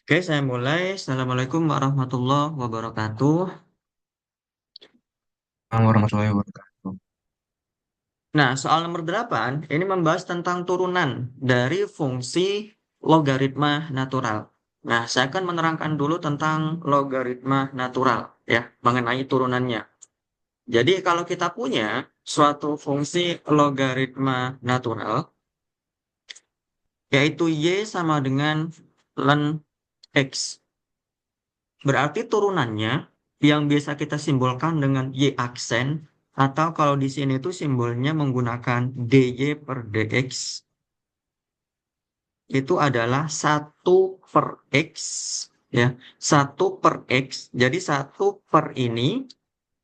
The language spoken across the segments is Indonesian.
Oke, saya mulai. Assalamualaikum warahmatullahi wabarakatuh. Assalamualaikum warahmatullahi wabarakatuh. Nah, soal nomor 8 ini membahas tentang turunan dari fungsi logaritma natural. Nah, saya akan menerangkan dulu tentang logaritma natural, ya, mengenai turunannya. Jadi, kalau kita punya suatu fungsi logaritma natural, yaitu Y sama dengan ln X. Berarti turunannya yang biasa kita simbolkan dengan Y aksen, atau kalau di sini itu simbolnya menggunakan dy per dx, itu adalah 1/x, ya, 1/x. Jadi 1/ini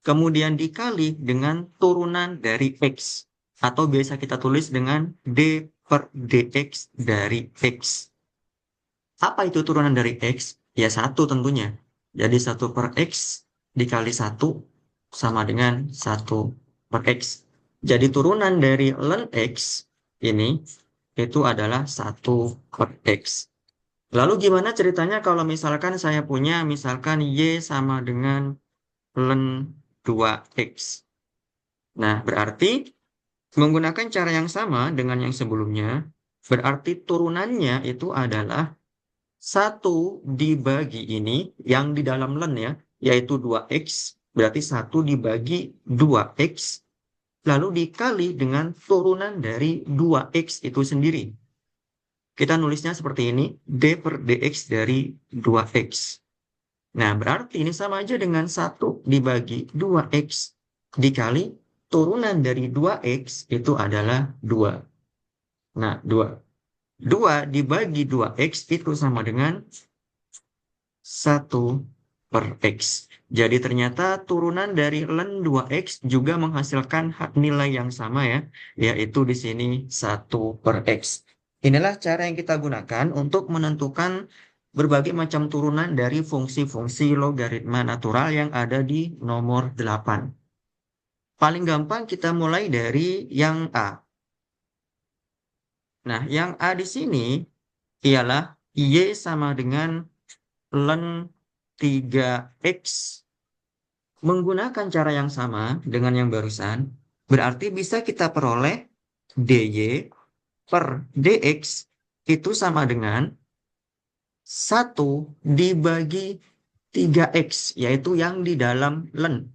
kemudian dikali dengan turunan dari x, atau biasa kita tulis dengan d per dx dari x. Apa itu turunan dari X? Ya satu tentunya. Jadi 1/x dikali satu sama dengan 1/x. Jadi turunan dari ln X ini itu adalah 1/x. Lalu gimana ceritanya kalau misalkan saya punya misalkan Y sama dengan ln 2x. Nah, berarti menggunakan cara yang sama dengan yang sebelumnya, berarti turunannya itu adalah satu dibagi ini yang di dalam len ya, yaitu 2x, berarti satu dibagi 2x, lalu dikali dengan turunan dari 2x itu sendiri. Kita nulisnya seperti ini, d per dx dari 2x. Nah, berarti ini sama aja dengan satu dibagi 2x dikali turunan dari 2x itu adalah 2. Nah, 2. 2 dibagi 2x itu sama dengan 1/x. Jadi ternyata turunan dari ln 2x juga menghasilkan nilai yang sama ya, yaitu di sini 1/x. Inilah cara yang kita gunakan untuk menentukan berbagai macam turunan dari fungsi-fungsi logaritma natural yang ada di nomor 8. Paling gampang kita mulai dari yang A. Nah, yang A di sini ialah Y sama dengan ln 3x. Menggunakan cara yang sama dengan yang barusan, berarti bisa kita peroleh dy per dx itu sama dengan 1/3x, yaitu yang di dalam len.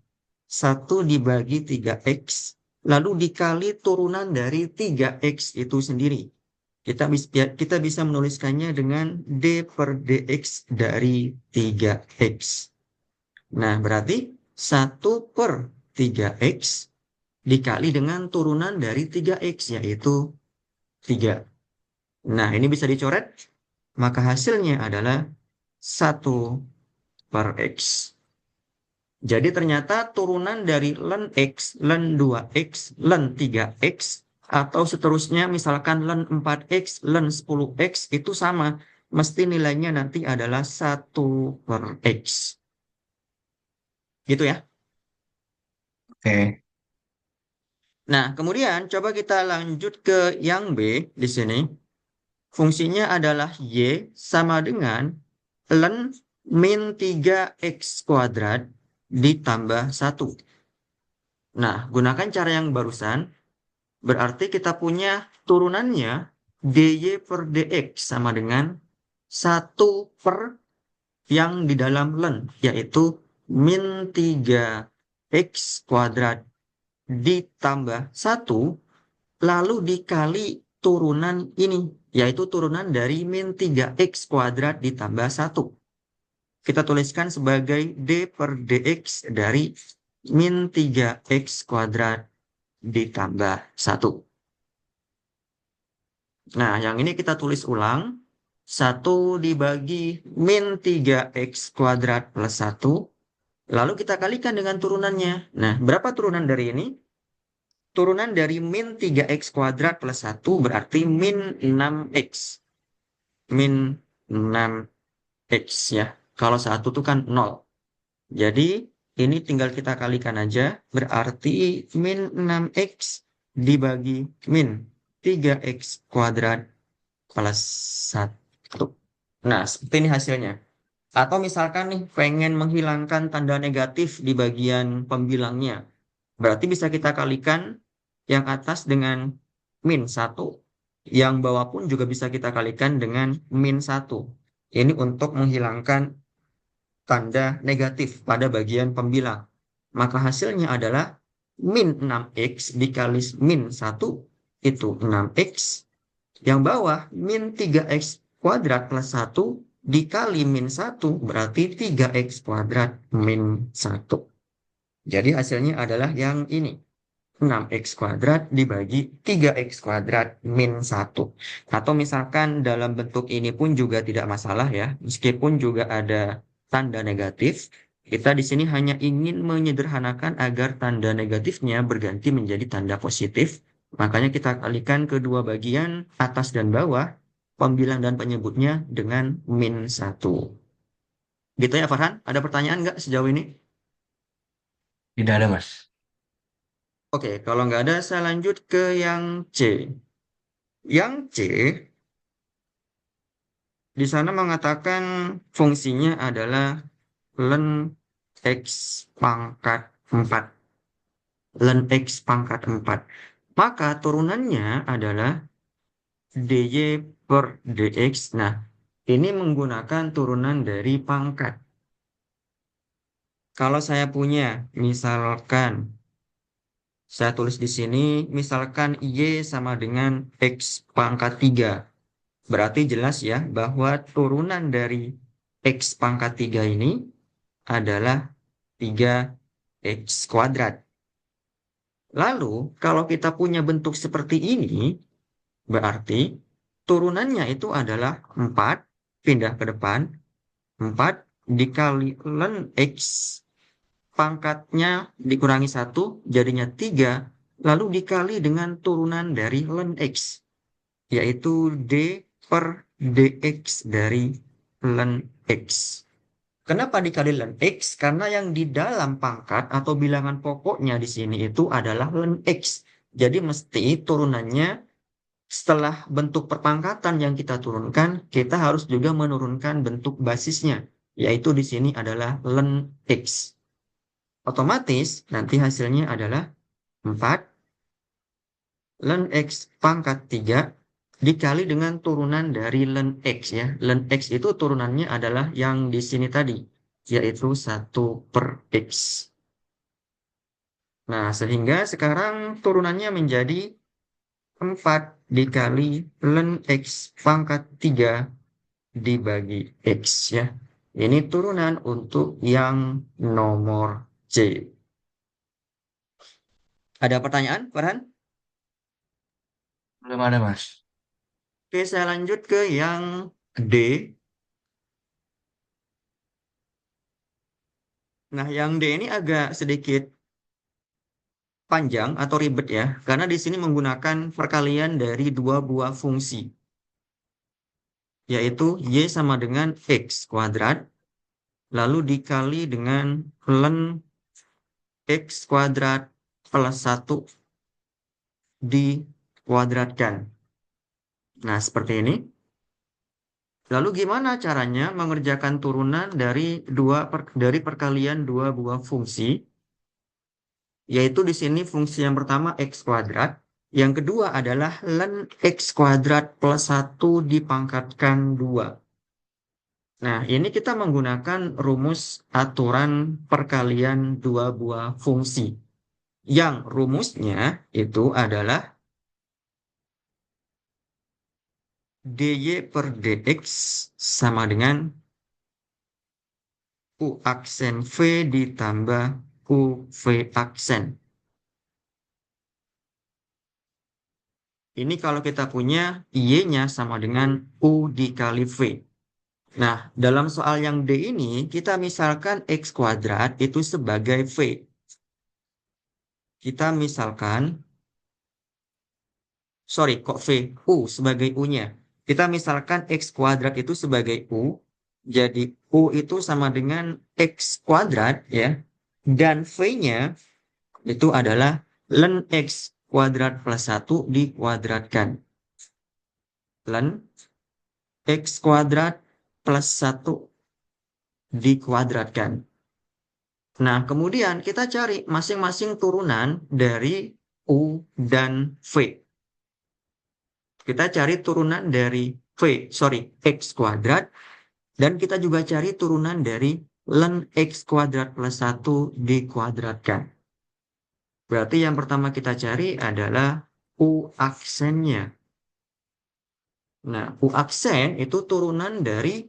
1/3x, lalu dikali turunan dari 3x itu sendiri. Kita bisa menuliskannya dengan d per dx dari 3x. Nah, berarti 1/3x dikali dengan turunan dari 3x, yaitu 3. Nah, ini bisa dicoret, maka hasilnya adalah 1/x. Jadi ternyata turunan dari ln x, ln 2x, ln 3x, atau seterusnya misalkan ln 4x, ln 10x itu sama. Mesti nilainya nanti adalah 1/x. Gitu ya. Oke, Nah, kemudian coba kita lanjut ke yang B di sini. Fungsinya adalah Y sama dengan ln min 3x kuadrat ditambah 1. Nah, gunakan cara yang barusan. Berarti kita punya turunannya dy per dx sama dengan 1/, yang di dalam ln, yaitu min 3x kuadrat ditambah 1, lalu dikali turunan ini, yaitu turunan dari min 3x kuadrat ditambah 1. Kita tuliskan sebagai d per dx dari min 3x kuadrat ditambah 1. Nah, yang ini kita tulis ulang. 1 dibagi min 3x kuadrat plus 1. Lalu kita kalikan dengan turunannya. Nah, berapa turunan dari ini? Turunan dari min 3x kuadrat plus 1 berarti min 6x. Min 6x ya. Kalau 1 itu kan 0. Jadi ini tinggal kita kalikan aja. Berarti min 6x dibagi min 3x kuadrat plus 1. Nah, seperti ini hasilnya. Atau misalkan nih pengen menghilangkan tanda negatif di bagian pembilangnya. Berarti bisa kita kalikan yang atas dengan -1. Yang bawah pun juga bisa kita kalikan dengan -1. Ini untuk menghilangkan tanda negatif pada bagian pembilang. Maka hasilnya adalah -6x dikali -1 itu 6x. Yang bawah -3x kuadrat plus 1 dikali -1 berarti 3x kuadrat -1. Jadi hasilnya adalah yang ini. 6x kuadrat dibagi 3x kuadrat -1. Atau misalkan dalam bentuk ini pun juga tidak masalah ya. Meskipun juga ada tanda negatif, kita di sini hanya ingin menyederhanakan agar tanda negatifnya berganti menjadi tanda positif. Makanya kita kalikan kedua bagian atas dan bawah, pembilang dan penyebutnya dengan -1. Gitu ya Farhan, ada pertanyaan nggak sejauh ini? Tidak ada, Mas. Oke, kalau nggak ada saya lanjut ke yang C. Yang C di sana mengatakan fungsinya adalah len x pangkat 4. Len x pangkat 4. Maka turunannya adalah dy per dx. Nah, ini menggunakan turunan dari pangkat. Kalau saya punya, misalkan, saya tulis di sini, misalkan y sama dengan x pangkat 3. Berarti jelas ya bahwa turunan dari x pangkat 3 ini adalah 3x kuadrat. Lalu, kalau kita punya bentuk seperti ini, berarti turunannya itu adalah 4, pindah ke depan, 4 dikali len x, pangkatnya dikurangi 1, jadinya 3, lalu dikali dengan turunan dari len x, yaitu d per dx dari len x. Kenapa dikali len x? Karena yang di dalam pangkat atau bilangan pokoknya di sini itu adalah len x. Jadi mesti turunannya setelah bentuk perpangkatan yang kita turunkan, kita harus juga menurunkan bentuk basisnya, yaitu di sini adalah len x. Otomatis nanti hasilnya adalah 4 len x pangkat 3 dikali dengan turunan dari len x ya. Len x itu turunannya adalah yang di sini tadi, yaitu 1 per x. Nah, sehingga sekarang turunannya menjadi 4 dikali len x pangkat 3 dibagi x ya. Ini turunan untuk yang nomor C. Ada pertanyaan, Farhan? Belum ada, Mas. Oke, saya lanjut ke yang D. Nah, yang D ini agak sedikit panjang atau ribet ya, karena di sini menggunakan perkalian dari dua buah fungsi, yaitu y sama dengan x kuadrat, lalu dikali dengan len x kuadrat plus 1 dikuadratkan. Nah, seperti ini. Lalu gimana caranya mengerjakan turunan dari perkalian dua buah fungsi? Yaitu di sini fungsi yang pertama x kuadrat, yang kedua adalah len x kuadrat plus 1 dipangkatkan 2. Nah, ini kita menggunakan rumus aturan perkalian dua buah fungsi. Yang rumusnya itu adalah dy per dx sama dengan u aksen v ditambah u v aksen. Ini kalau kita punya y-nya sama dengan u dikali v. Nah, dalam soal yang D ini, kita misalkan x kuadrat itu sebagai V. Kita misalkan, sorry, kok V? U sebagai U-nya. Kita misalkan x kuadrat itu sebagai U, jadi U itu sama dengan x kuadrat, ya. Dan V-nya itu adalah len x kuadrat plus 1 dikuadratkan. Len x kuadrat plus 1 dikuadratkan. Nah, kemudian kita cari masing-masing turunan dari U dan V. Kita cari turunan dari X kuadrat. Dan kita juga cari turunan dari ln X kuadrat plus 1 dikuadratkan. Berarti yang pertama kita cari adalah U aksennya. Nah, U aksen itu turunan dari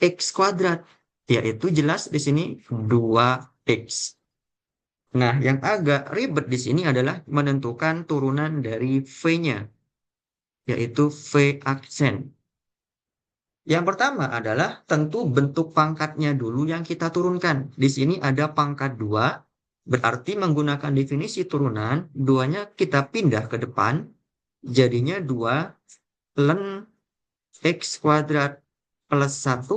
X kuadrat. Yaitu jelas di sini 2X. Nah, yang agak ribet di sini adalah menentukan turunan dari V-nya. Yaitu V aksen. Yang pertama adalah tentu bentuk pangkatnya dulu yang kita turunkan. Di sini ada pangkat 2, berarti menggunakan definisi turunan, 2-nya kita pindah ke depan, jadinya 2 ln X kuadrat plus 1,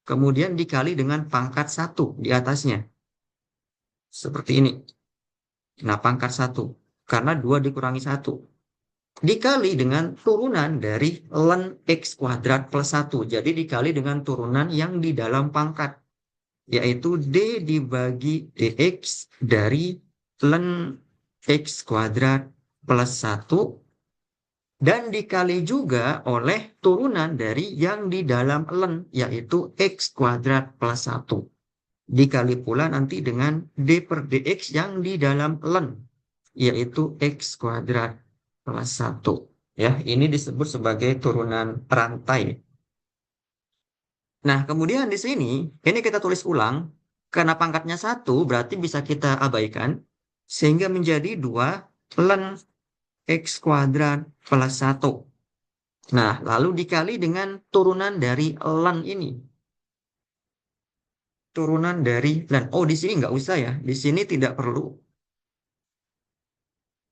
kemudian dikali dengan pangkat 1 di atasnya. Seperti ini. Nah, pangkat 1. Karena 2 dikurangi 1. Dikali dengan turunan dari ln X kuadrat plus 1. Jadi dikali dengan turunan yang di dalam pangkat. Yaitu D dibagi DX dari ln X kuadrat plus 1. Dan dikali juga oleh turunan dari yang di dalam ln. Yaitu X kuadrat plus 1. Dikali pula nanti dengan D per DX yang di dalam ln. Yaitu X kuadrat plus 1. Ya, ini disebut sebagai turunan rantai. Nah, kemudian di sini, ini kita tulis ulang. Karena pangkatnya 1, berarti bisa kita abaikan. Sehingga menjadi 2 ln X kuadrat plus 1. Nah, lalu dikali dengan turunan dari ln ini. Turunan dari ln. Oh, di sini nggak usah ya. Di sini tidak perlu.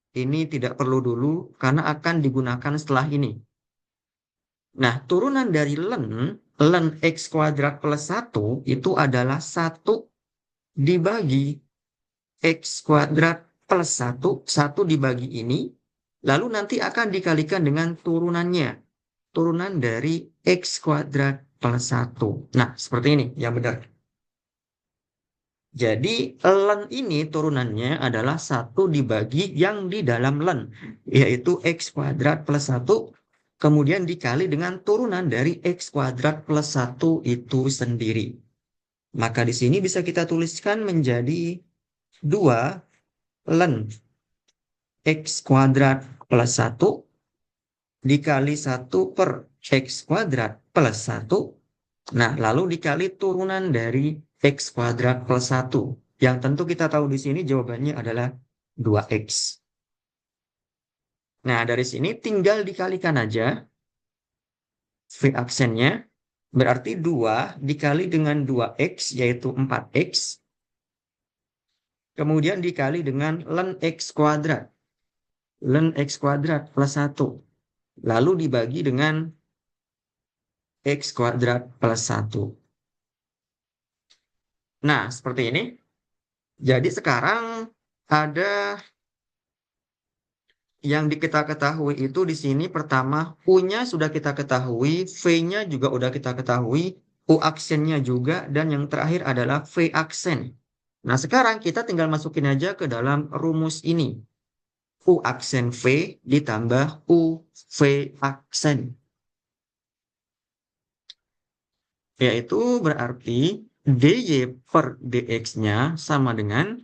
Ini tidak perlu dulu karena akan digunakan setelah ini. Nah, turunan dari ln X kuadrat plus 1 itu adalah 1 dibagi X kuadrat plus 1, 1 dibagi ini, lalu nanti akan dikalikan dengan turunannya. Turunan dari X kuadrat plus 1. Nah, seperti ini yang benar. Jadi, ln ini turunannya adalah 1 dibagi yang di dalam ln, yaitu X kuadrat plus 1, kemudian dikali dengan turunan dari X kuadrat plus 1 itu sendiri. Maka di sini bisa kita tuliskan menjadi 2 ln X kuadrat plus 1 dikali 1 per X kuadrat plus 1. Nah, lalu dikali turunan dari X kuadrat plus 1. Yang tentu kita tahu di sini jawabannya adalah 2X. Nah, dari sini tinggal dikalikan aja V aksennya. Berarti 2 dikali dengan 2X yaitu 4X. Kemudian dikali dengan ln X kuadrat. Ln X kuadrat plus 1. Lalu dibagi dengan X kuadrat plus 1. Nah, seperti ini. Jadi sekarang ada yang kita ketahui itu di sini pertama U-nya sudah kita ketahui, V-nya juga sudah kita ketahui, U aksennya juga, dan yang terakhir adalah V aksen. Nah, sekarang kita tinggal masukin aja ke dalam rumus ini. U aksen V ditambah U V aksen. Yaitu berarti DY per DX-nya sama dengan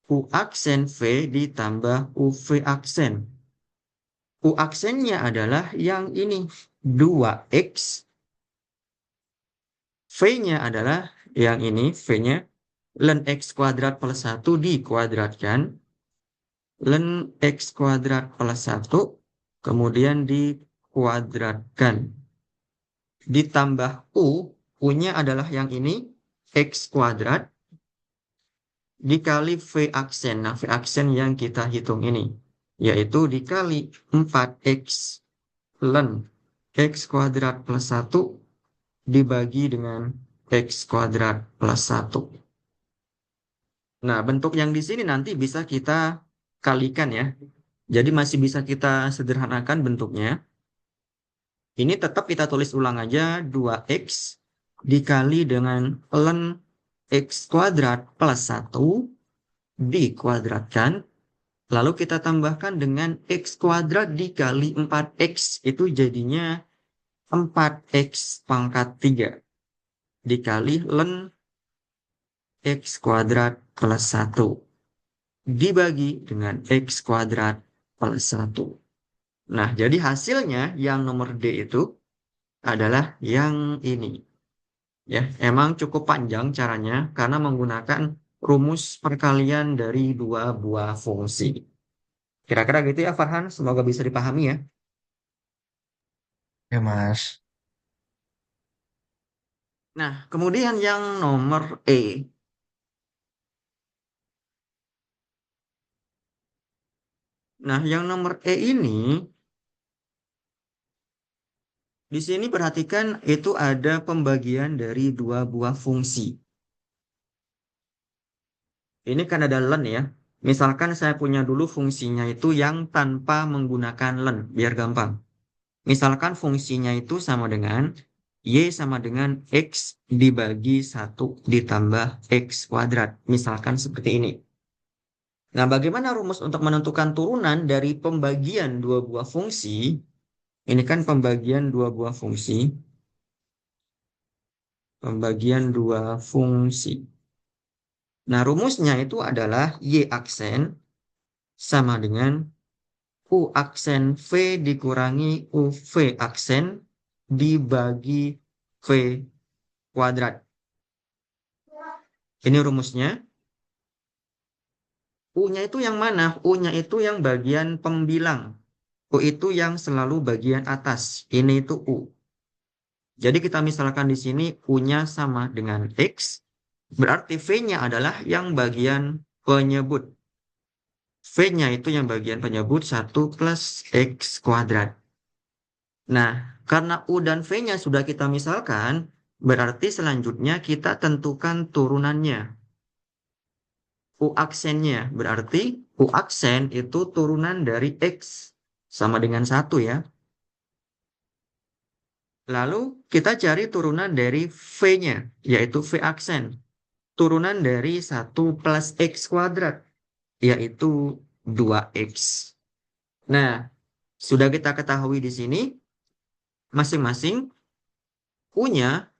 U aksen V ditambah UV aksen. U aksennya adalah yang ini, 2X. V-nya adalah yang ini, V-nya ln X kuadrat plus 1 dikuadratkan. Ln X kuadrat plus 1, kemudian dikuadratkan. Ditambah U, U-nya adalah yang ini, X kuadrat dikali V aksen. Nah, V aksen yang kita hitung ini, yaitu dikali 4X ln X kuadrat plus 1 dibagi dengan X kuadrat plus 1. Nah, bentuk yang di sini nanti bisa kita kalikan ya. Jadi masih bisa kita sederhanakan bentuknya. Ini tetap kita tulis ulang aja 2x dikali dengan ln x kuadrat plus 1 dikuadratkan. Lalu kita tambahkan dengan x kuadrat dikali 4x. Itu jadinya 4x pangkat 3 dikali ln x kuadrat plus 1 dibagi dengan x kuadrat plus 1. Nah, jadi hasilnya yang nomor D itu adalah yang ini. Ya, emang cukup panjang caranya karena menggunakan rumus perkalian dari dua buah fungsi. Kira-kira gitu ya Farhan, semoga bisa dipahami ya. Ya, Mas. Nah, kemudian yang nomor E. Nah, yang nomor E ini, di sini perhatikan itu ada pembagian dari dua buah fungsi. Ini kan ada len ya. Misalkan saya punya dulu fungsinya itu yang tanpa menggunakan len, biar gampang. Misalkan fungsinya itu sama dengan Y sama dengan X dibagi 1 ditambah X kuadrat. Misalkan seperti ini. Nah, bagaimana rumus untuk menentukan turunan dari pembagian dua buah fungsi? Ini kan pembagian dua buah fungsi. Pembagian dua fungsi. Nah, rumusnya itu adalah Y aksen sama dengan U aksen V dikurangi UV aksen dibagi V kuadrat. Ini rumusnya. U-nya itu yang mana? U-nya itu yang bagian pembilang. U itu yang selalu bagian atas. Ini itu U. Jadi kita misalkan di sini U-nya sama dengan X. Berarti V-nya adalah yang bagian penyebut. V-nya itu yang bagian penyebut 1 plus X kuadrat. Nah, karena U dan V-nya sudah kita misalkan, berarti selanjutnya kita tentukan turunannya. U aksennya, berarti U aksen itu turunan dari X. Sama dengan 1 ya. Lalu kita cari turunan dari V-nya, yaitu V aksen. Turunan dari 1 plus X kuadrat, yaitu 2X. Nah, sudah kita ketahui di sini, masing-masing U-nya,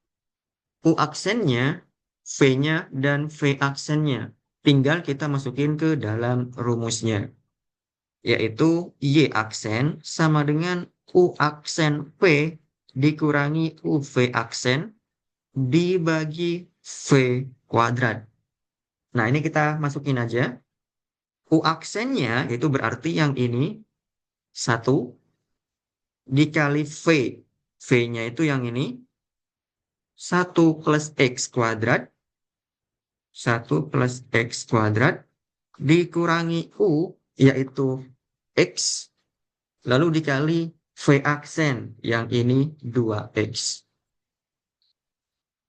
U aksennya, V-nya, dan V aksennya. Tinggal kita masukin ke dalam rumusnya, yaitu Y aksen sama dengan U aksen V dikurangi UV aksen dibagi V kuadrat. Nah, ini kita masukin aja. U aksennya itu berarti yang ini 1 dikali V. V-nya itu yang ini 1 plus X kuadrat. 1 plus X kuadrat dikurangi U, yaitu X. Lalu dikali V aksen, yang ini 2X.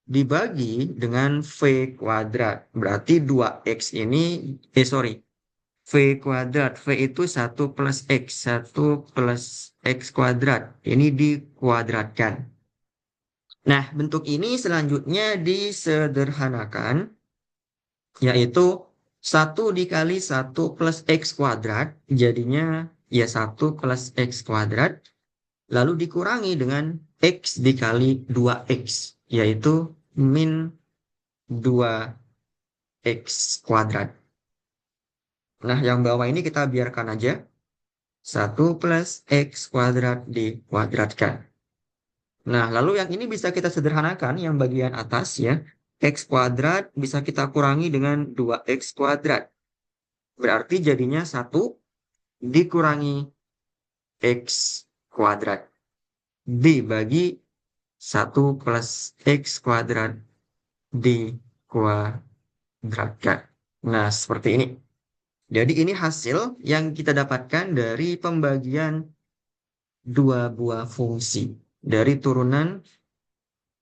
Dibagi dengan V kuadrat. Berarti 2X ini, V kuadrat. V itu 1 plus X. 1 plus X kuadrat. Ini dikuadratkan. Nah, bentuk ini selanjutnya disederhanakan, yaitu 1 dikali 1 plus X kuadrat. Jadinya ya 1 plus X kuadrat. Lalu dikurangi dengan X dikali 2X. Yaitu min 2X kuadrat. Nah, yang bawah ini kita biarkan aja. 1 plus X kuadrat dikuadratkan. Nah, lalu yang ini bisa kita sederhanakan, yang bagian atas ya. X kuadrat bisa kita kurangi dengan 2X kuadrat. Berarti jadinya 1 dikurangi X kuadrat. Dibagi 1 plus X kuadrat dikuadratkan. Nah, seperti ini. Jadi ini hasil yang kita dapatkan dari pembagian dua buah fungsi. Dari turunan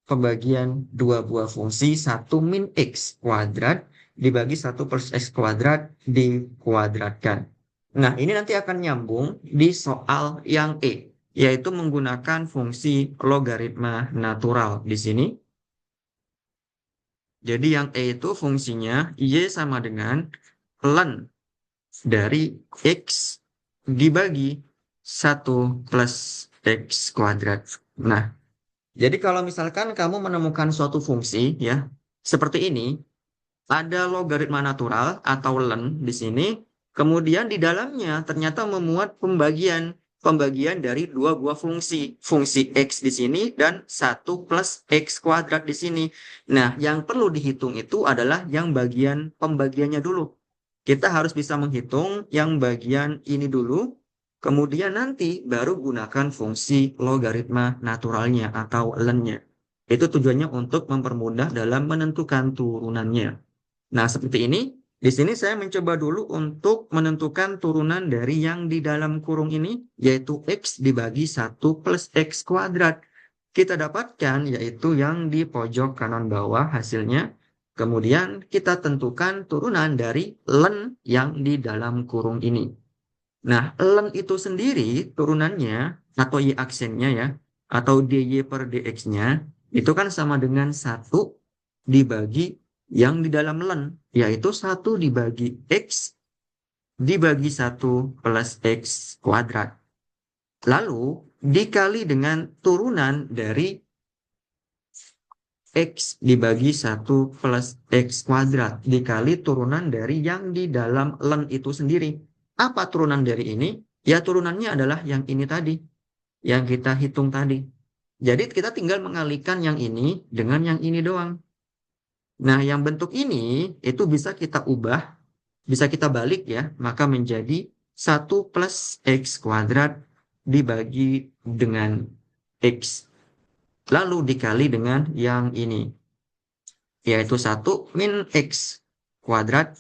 pembagian dua buah fungsi 1 min X kuadrat dibagi 1 plus X kuadrat dikuadratkan. Nah, ini nanti akan nyambung di soal yang E. yaitu menggunakan fungsi logaritma natural di sini. Jadi yang E itu fungsinya Y sama dengan ln dari X dibagi 1 plus X kuadrat. Nah, jadi kalau misalkan kamu menemukan suatu fungsi ya, seperti ini, ada logaritma natural atau ln di sini, kemudian di dalamnya ternyata memuat pembagian dari dua buah fungsi x di sini dan 1 plus x kuadrat di sini. Nah, yang perlu dihitung itu adalah yang bagian pembagiannya dulu. Kita harus bisa menghitung yang bagian ini dulu, kemudian nanti baru gunakan fungsi logaritma naturalnya atau ln-nya. Itu tujuannya untuk mempermudah dalam menentukan turunannya. Nah, seperti ini. Di sini saya mencoba dulu untuk menentukan turunan dari yang di dalam kurung ini, yaitu X dibagi 1 plus X kuadrat. Kita dapatkan yaitu yang di pojok kanan bawah hasilnya. Kemudian kita tentukan turunan dari ln yang di dalam kurung ini. Nah, ln itu sendiri turunannya atau y aksennya ya, atau dy per dx-nya, itu kan sama dengan 1 dibagi yang di dalam ln, yaitu 1 dibagi x dibagi 1 plus x kuadrat. Lalu dikali dengan turunan dari x dibagi 1 plus x kuadrat dikali turunan dari yang di dalam ln itu sendiri. Apa turunan dari ini? Ya turunannya adalah yang ini tadi, yang kita hitung tadi. Jadi kita tinggal mengalihkan yang ini dengan yang ini doang. Nah, yang bentuk ini itu bisa kita ubah, bisa kita balik ya, maka menjadi 1 plus x kuadrat dibagi dengan x. Lalu dikali dengan yang ini, yaitu 1 min x kuadrat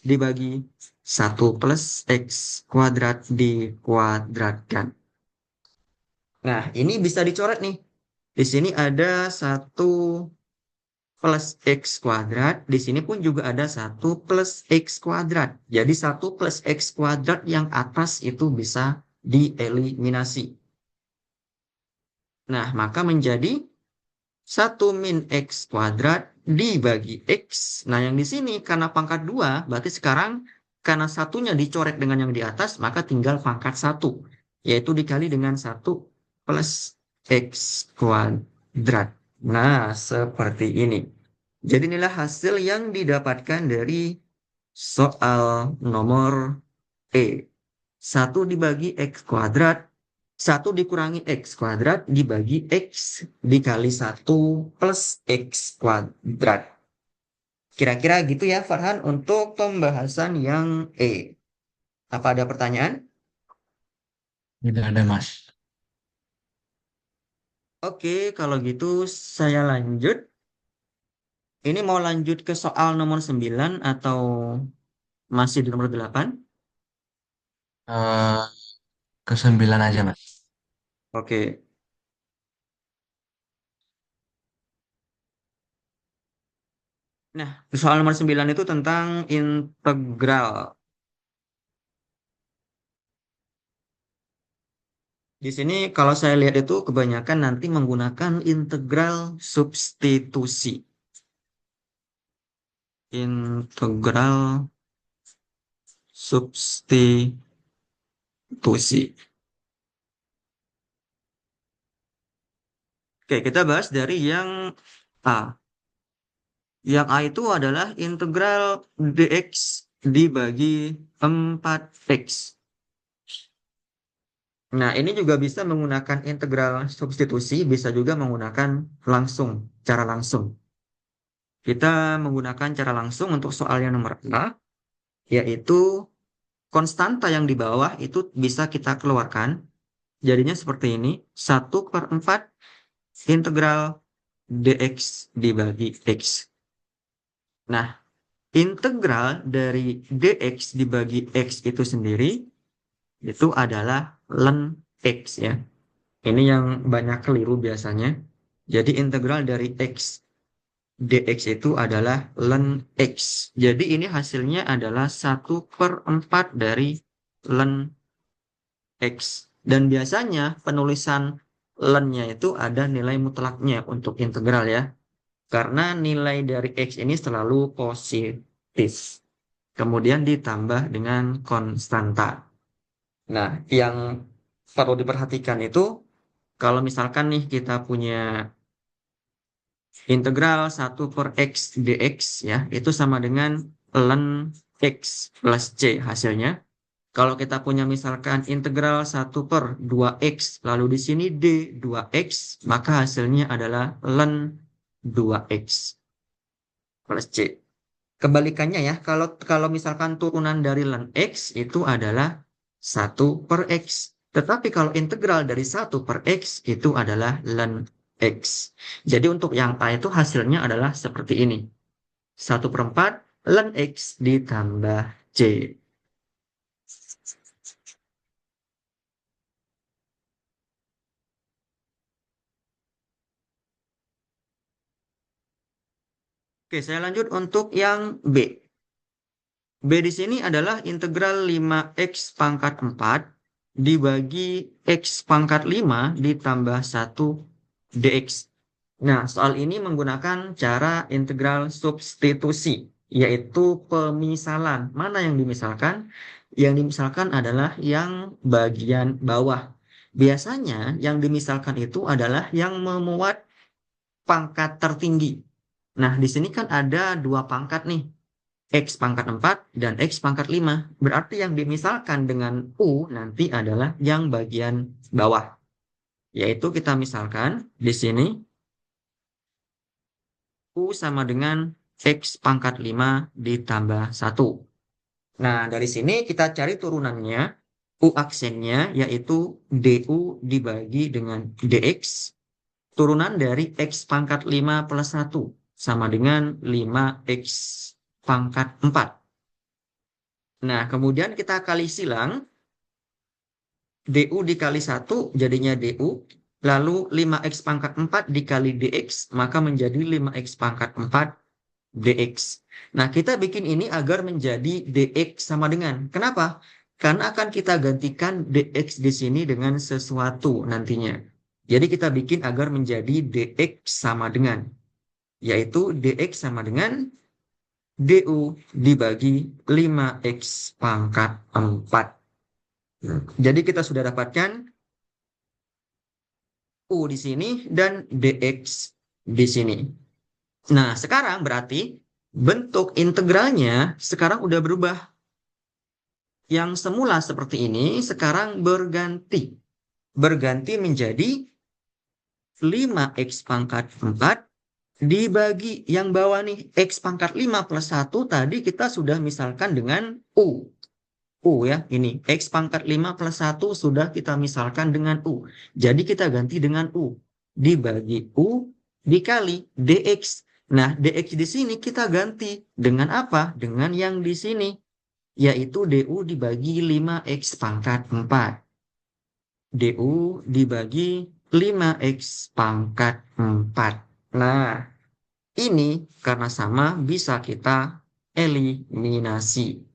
dibagi 1 plus x kuadrat dikuadratkan. Nah, ini bisa dicoret nih. Di sini ada 1 plus x kuadrat. Di sini pun juga ada 1 plus x kuadrat. Jadi 1 plus x kuadrat yang atas itu bisa dieliminasi. Nah, maka menjadi 1 min x kuadrat dibagi x. Nah, yang di sini karena pangkat 2, berarti sekarang karena satunya dicoret dengan yang di atas, maka tinggal pangkat 1. Yaitu dikali dengan 1 plus x kuadrat. Nah, seperti ini. Jadi inilah hasil yang didapatkan dari soal nomor E. 1 dibagi x kuadrat, 1 dikurangi x kuadrat dibagi x dikali 1 plus x kuadrat. Kira-kira gitu ya Farhan untuk pembahasan yang E. Apa ada pertanyaan? Tidak ada, Mas. Oke, kalau gitu saya lanjut. Ini mau lanjut ke soal nomor 9 atau masih di nomor 8? Eh, Ke-9 aja, Mas. Oke. Nah, soal nomor 9 itu tentang integral. Di sini kalau saya lihat itu kebanyakan nanti menggunakan integral substitusi. Integral substitusi. Oke, kita bahas dari yang A. Yang A itu adalah integral dx dibagi 4x. Nah, ini juga bisa menggunakan integral substitusi, bisa juga menggunakan langsung, cara langsung. Kita menggunakan cara langsung untuk soal yang nomor A, yaitu konstanta yang di bawah itu bisa kita keluarkan. Jadinya seperti ini, 1/4 integral dx dibagi x. Nah, integral dari dx dibagi x itu sendiri, itu adalah ln x ya. Ini yang banyak keliru biasanya. Jadi integral dari x dx itu adalah ln x. Jadi ini hasilnya adalah 1/4 dari ln x Dan biasanya penulisan len-nya itu ada nilai mutlaknya untuk integral ya. Karena nilai dari X ini selalu positif. Kemudian ditambah dengan konstanta. Nah, yang perlu diperhatikan itu kalau misalkan nih kita punya integral 1/x dx ya, itu sama dengan ln x plus c hasilnya. Kalau kita punya misalkan integral 1/2x, lalu di sini d 2x, maka hasilnya adalah ln 2x plus c. Kebalikannya ya, kalau kalau misalkan turunan dari ln x itu adalah 1/x. Tetapi kalau integral dari 1/x itu adalah ln x. Jadi untuk yang A itu hasilnya adalah seperti ini. 1/4 ln x ditambah c. Oke, saya lanjut untuk yang B. B di sini adalah integral 5x pangkat 4 dibagi x pangkat 5 ditambah 1 dx. Nah, soal ini menggunakan cara integral substitusi, yaitu pemisalan. Mana yang dimisalkan? Yang dimisalkan adalah yang bagian bawah. Biasanya yang dimisalkan itu adalah yang memuat pangkat tertinggi. Nah, di sini kan ada dua pangkat nih. X pangkat 4 dan X pangkat 5. Berarti yang dimisalkan dengan U nanti adalah yang bagian bawah. Yaitu kita misalkan di sini U sama dengan X pangkat 5 ditambah 1. Nah, dari sini kita cari turunannya. U aksennya yaitu DU dibagi dengan DX. Turunan dari X pangkat 5 plus 1 sama dengan 5X pangkat 4. Nah, kemudian kita kali silang. DU dikali 1 jadinya DU. Lalu 5X pangkat 4 dikali DX, maka menjadi 5X pangkat 4 DX. Nah, kita bikin ini agar menjadi DX sama dengan. Kenapa? Karena akan kita gantikan DX di sini dengan sesuatu nantinya. Jadi kita bikin agar menjadi DX sama dengan. Yaitu DX sama dengan DU dibagi 5X pangkat 4. Jadi kita sudah dapatkan U di sini dan DX di sini. Nah, sekarang berarti bentuk integralnya sekarang udah berubah. Yang semula seperti ini sekarang berganti. Berganti menjadi 5X pangkat 4 dibagi yang bawah nih. X pangkat 5 plus 1 tadi kita sudah misalkan dengan U. U ya, ini X pangkat 5 plus 1 sudah kita misalkan dengan U. Jadi kita ganti dengan U. Dibagi U dikali DX. Nah, DX di sini kita ganti dengan apa? Dengan yang di sini. Yaitu DU dibagi 5X pangkat 4. DU dibagi 5X pangkat 4. Nah, ini karena sama bisa kita eliminasi.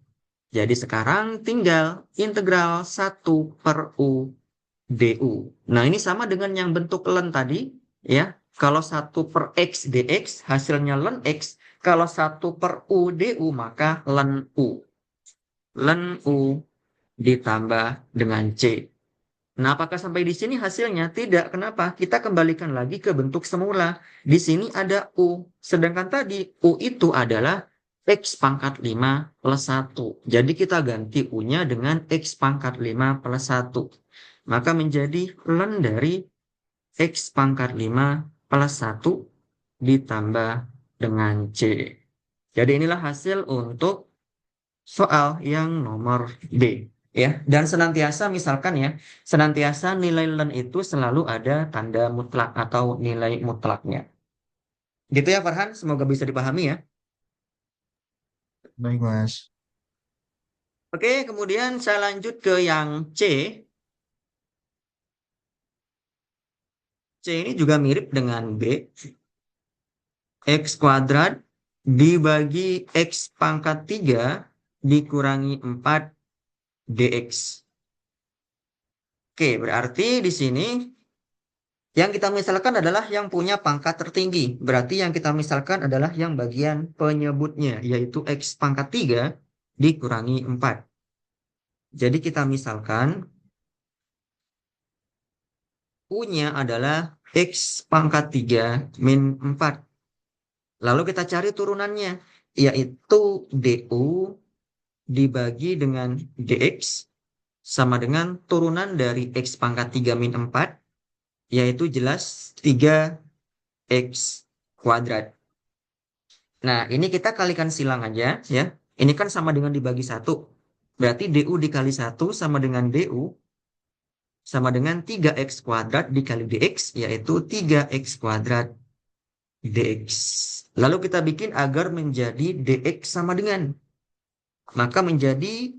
Jadi sekarang tinggal integral 1/U DU. Nah, ini sama dengan yang bentuk ln tadi, ya. Kalau 1/x dx hasilnya ln x, kalau 1/U DU maka ln U. Ln U ditambah dengan C. Nah, apakah sampai di sini hasilnya? Tidak. Kenapa? Kita kembalikan lagi ke bentuk semula. Di sini ada U. Sedangkan tadi U itu adalah X pangkat 5 plus 1. Jadi kita ganti U-nya dengan X pangkat 5 plus 1. Maka menjadi ln dari X pangkat 5 plus 1 ditambah dengan C. Jadi inilah hasil untuk soal yang nomor B. Ya, dan senantiasa misalkan ya, senantiasa nilai ln itu selalu ada tanda mutlak atau nilai mutlaknya. Gitu ya Farhan, semoga bisa dipahami ya. Baik, Mas. Oke, kemudian saya lanjut ke yang C. C ini juga mirip dengan B. X kuadrat dibagi X pangkat 3 dikurangi 4 dx. Oke, berarti di sini yang kita misalkan adalah yang punya pangkat tertinggi. Berarti yang kita misalkan adalah yang bagian penyebutnya, yaitu X pangkat 3 dikurangi 4. Jadi kita misalkan U-nya adalah X pangkat 3 min 4. Lalu kita cari turunannya, yaitu DU dibagi dengan DX sama dengan turunan dari X pangkat 3 min 4, yaitu jelas 3X kuadrat. Nah, ini kita kalikan silang aja ya. Ini kan sama dengan dibagi 1. Berarti DU dikali 1 sama dengan DU sama dengan 3X kuadrat dikali DX, yaitu 3X kuadrat DX. Lalu kita bikin agar menjadi DX sama dengan. Maka menjadi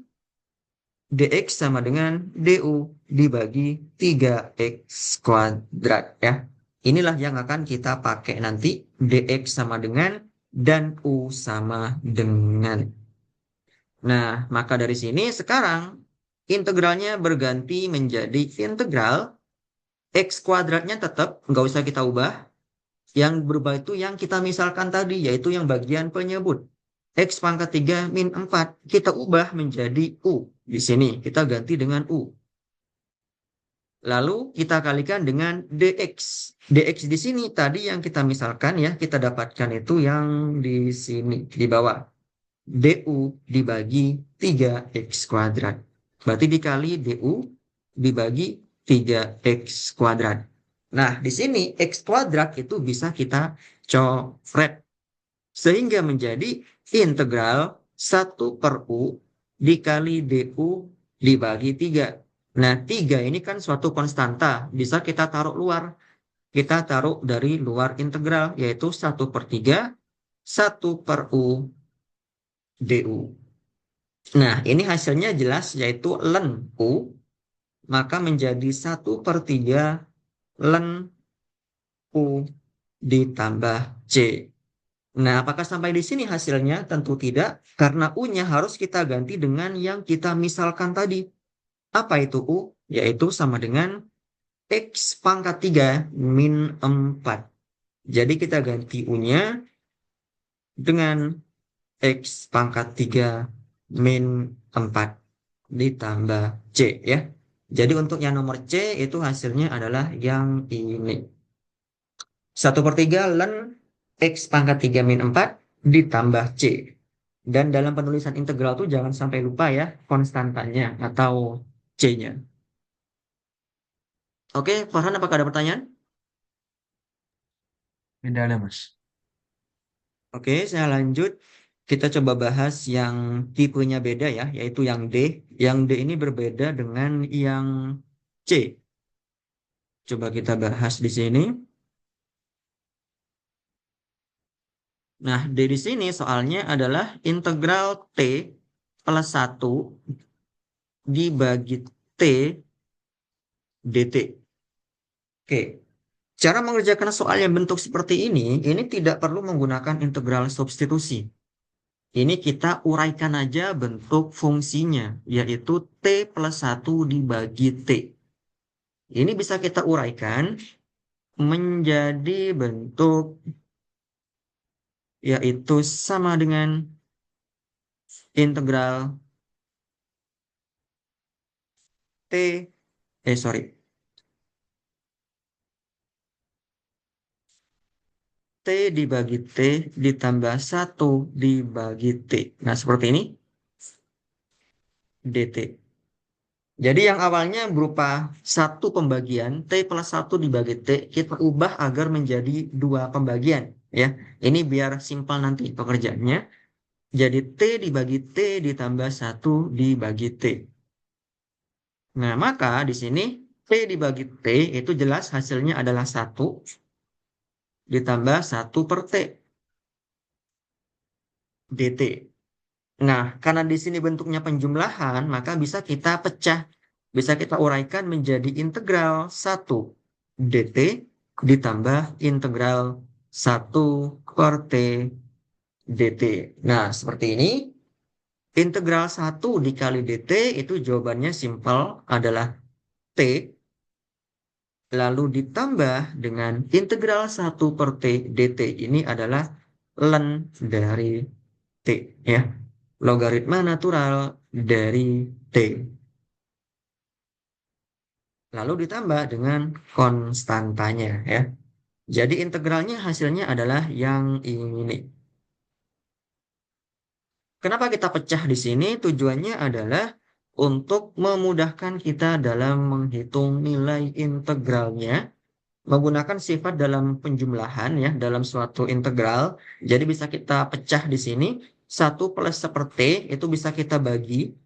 DX sama dengan DU dibagi 3X kuadrat ya. Inilah yang akan kita pakai nanti. DX sama dengan dan U sama dengan. Nah, maka dari sini sekarang integralnya berganti menjadi integral X kuadratnya tetap nggak usah kita ubah. Yang berubah itu yang kita misalkan tadi, yaitu yang bagian penyebut. X pangkat 3 min 4, kita ubah menjadi U. Di sini kita ganti dengan U. Lalu kita kalikan dengan DX. DX di sini tadi yang kita misalkan ya, kita dapatkan itu yang di sini, di bawah. DU dibagi 3X kuadrat. Berarti dikali DU dibagi 3X kuadrat. Nah, di sini X kuadrat itu bisa kita coret. Sehingga menjadi integral 1/U dikali DU dibagi 3. Nah, 3 ini kan suatu konstanta. Bisa kita taruh luar. Kita taruh dari luar integral, yaitu 1/3, 1/U DU. Nah, ini hasilnya jelas, yaitu ln U. Maka menjadi 1/3 ln U ditambah C. Nah, apakah sampai di sini hasilnya? Tentu tidak, karena U-nya harus kita ganti dengan yang kita misalkan tadi. Apa itu U? Yaitu sama dengan X pangkat 3 min 4. Jadi kita ganti U-nya dengan X pangkat 3 min 4 ditambah C ya. Jadi untuk yang nomor C itu hasilnya adalah yang ini. 1/3 ln X pangkat 3 min 4 ditambah C. Dan dalam penulisan integral tuh jangan sampai lupa ya konstantanya atau C-nya. Oke, Farhan, apakah ada pertanyaan? Tidak ada, Mas. Oke, saya lanjut. Kita coba bahas yang tipenya beda ya, yaitu yang D. Yang D ini berbeda dengan yang C. Coba kita bahas di sini. Nah, D di sini soalnya adalah integral T plus 1 dibagi T dt. Oke, cara mengerjakan soal yang bentuk seperti ini tidak perlu menggunakan integral substitusi. Ini kita uraikan aja bentuk fungsinya, yaitu T plus 1 dibagi T. Ini bisa kita uraikan menjadi bentuk yaitu sama dengan integral T, sorry, T dibagi T ditambah 1 dibagi T. Nah, seperti ini, dt. Jadi yang awalnya berupa satu pembagian, T plus 1 dibagi T, kita ubah agar menjadi dua pembagian. Ya, ini biar simpel nanti pekerjaannya. Jadi T dibagi T ditambah 1 dibagi T. Nah, maka di sini T dibagi T itu jelas hasilnya adalah 1 ditambah 1/T dt. Nah, karena di sini bentuknya penjumlahan, maka bisa kita pecah. Bisa kita uraikan menjadi integral 1 dt ditambah integral 1/T dt. Nah, seperti ini. Integral 1 dikali dt itu jawabannya simpel adalah T, lalu ditambah dengan integral 1 per T dt ini adalah ln dari T, ya. Logaritma natural dari T. Lalu ditambah dengan konstantanya, ya. Jadi integralnya hasilnya adalah yang ini. Kenapa kita pecah di sini? Tujuannya adalah untuk memudahkan kita dalam menghitung nilai integralnya menggunakan sifat dalam penjumlahan, ya, dalam suatu integral. Jadi bisa kita pecah di sini. 1 plus seperti itu bisa kita bagi.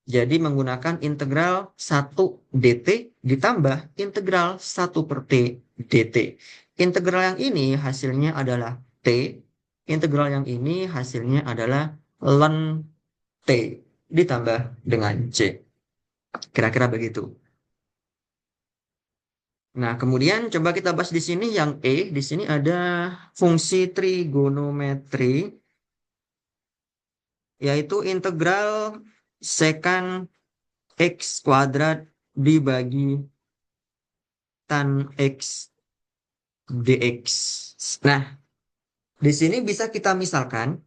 Jadi menggunakan integral 1 dt ditambah integral 1 per t dt. Integral yang ini hasilnya adalah t. Integral yang ini hasilnya adalah ln t ditambah dengan c. Kira-kira begitu. Nah, kemudian coba kita bahas di sini yang E. Di sini ada fungsi trigonometri, yaitu integral secant x kuadrat dibagi tan x dx. Nah, di sini bisa kita misalkan,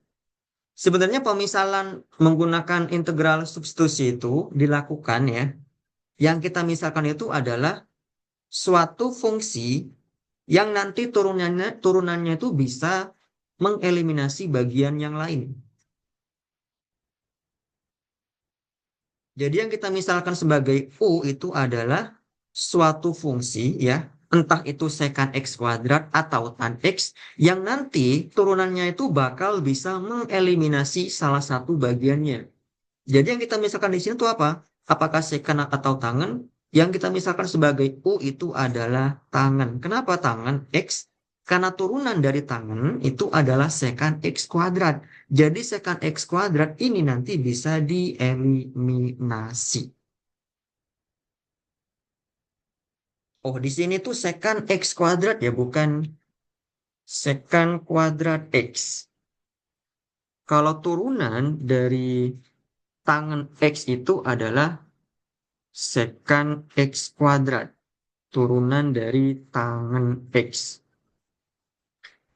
sebenarnya pemisalan menggunakan integral substitusi itu dilakukan, ya. Yang kita misalkan itu adalah suatu fungsi yang nanti turunannya itu bisa mengeliminasi bagian yang lain. Jadi yang kita misalkan sebagai U itu adalah suatu fungsi, ya, entah itu secant x kuadrat atau tan x yang nanti turunannya itu bakal bisa mengeliminasi salah satu bagiannya. Jadi yang kita misalkan di sini itu apa? Apakah secant atau tangan? Yang kita misalkan sebagai U itu adalah tangan. Kenapa tangan? X. Karena turunan dari tangan itu adalah secant x kuadrat. Jadi secant x kuadrat ini nanti bisa dieliminasi. Oh, di sini tuh secant x kuadrat, ya, bukan secant kuadrat x. Kalau turunan dari tangan x itu adalah secant x kuadrat. Turunan dari tangan x.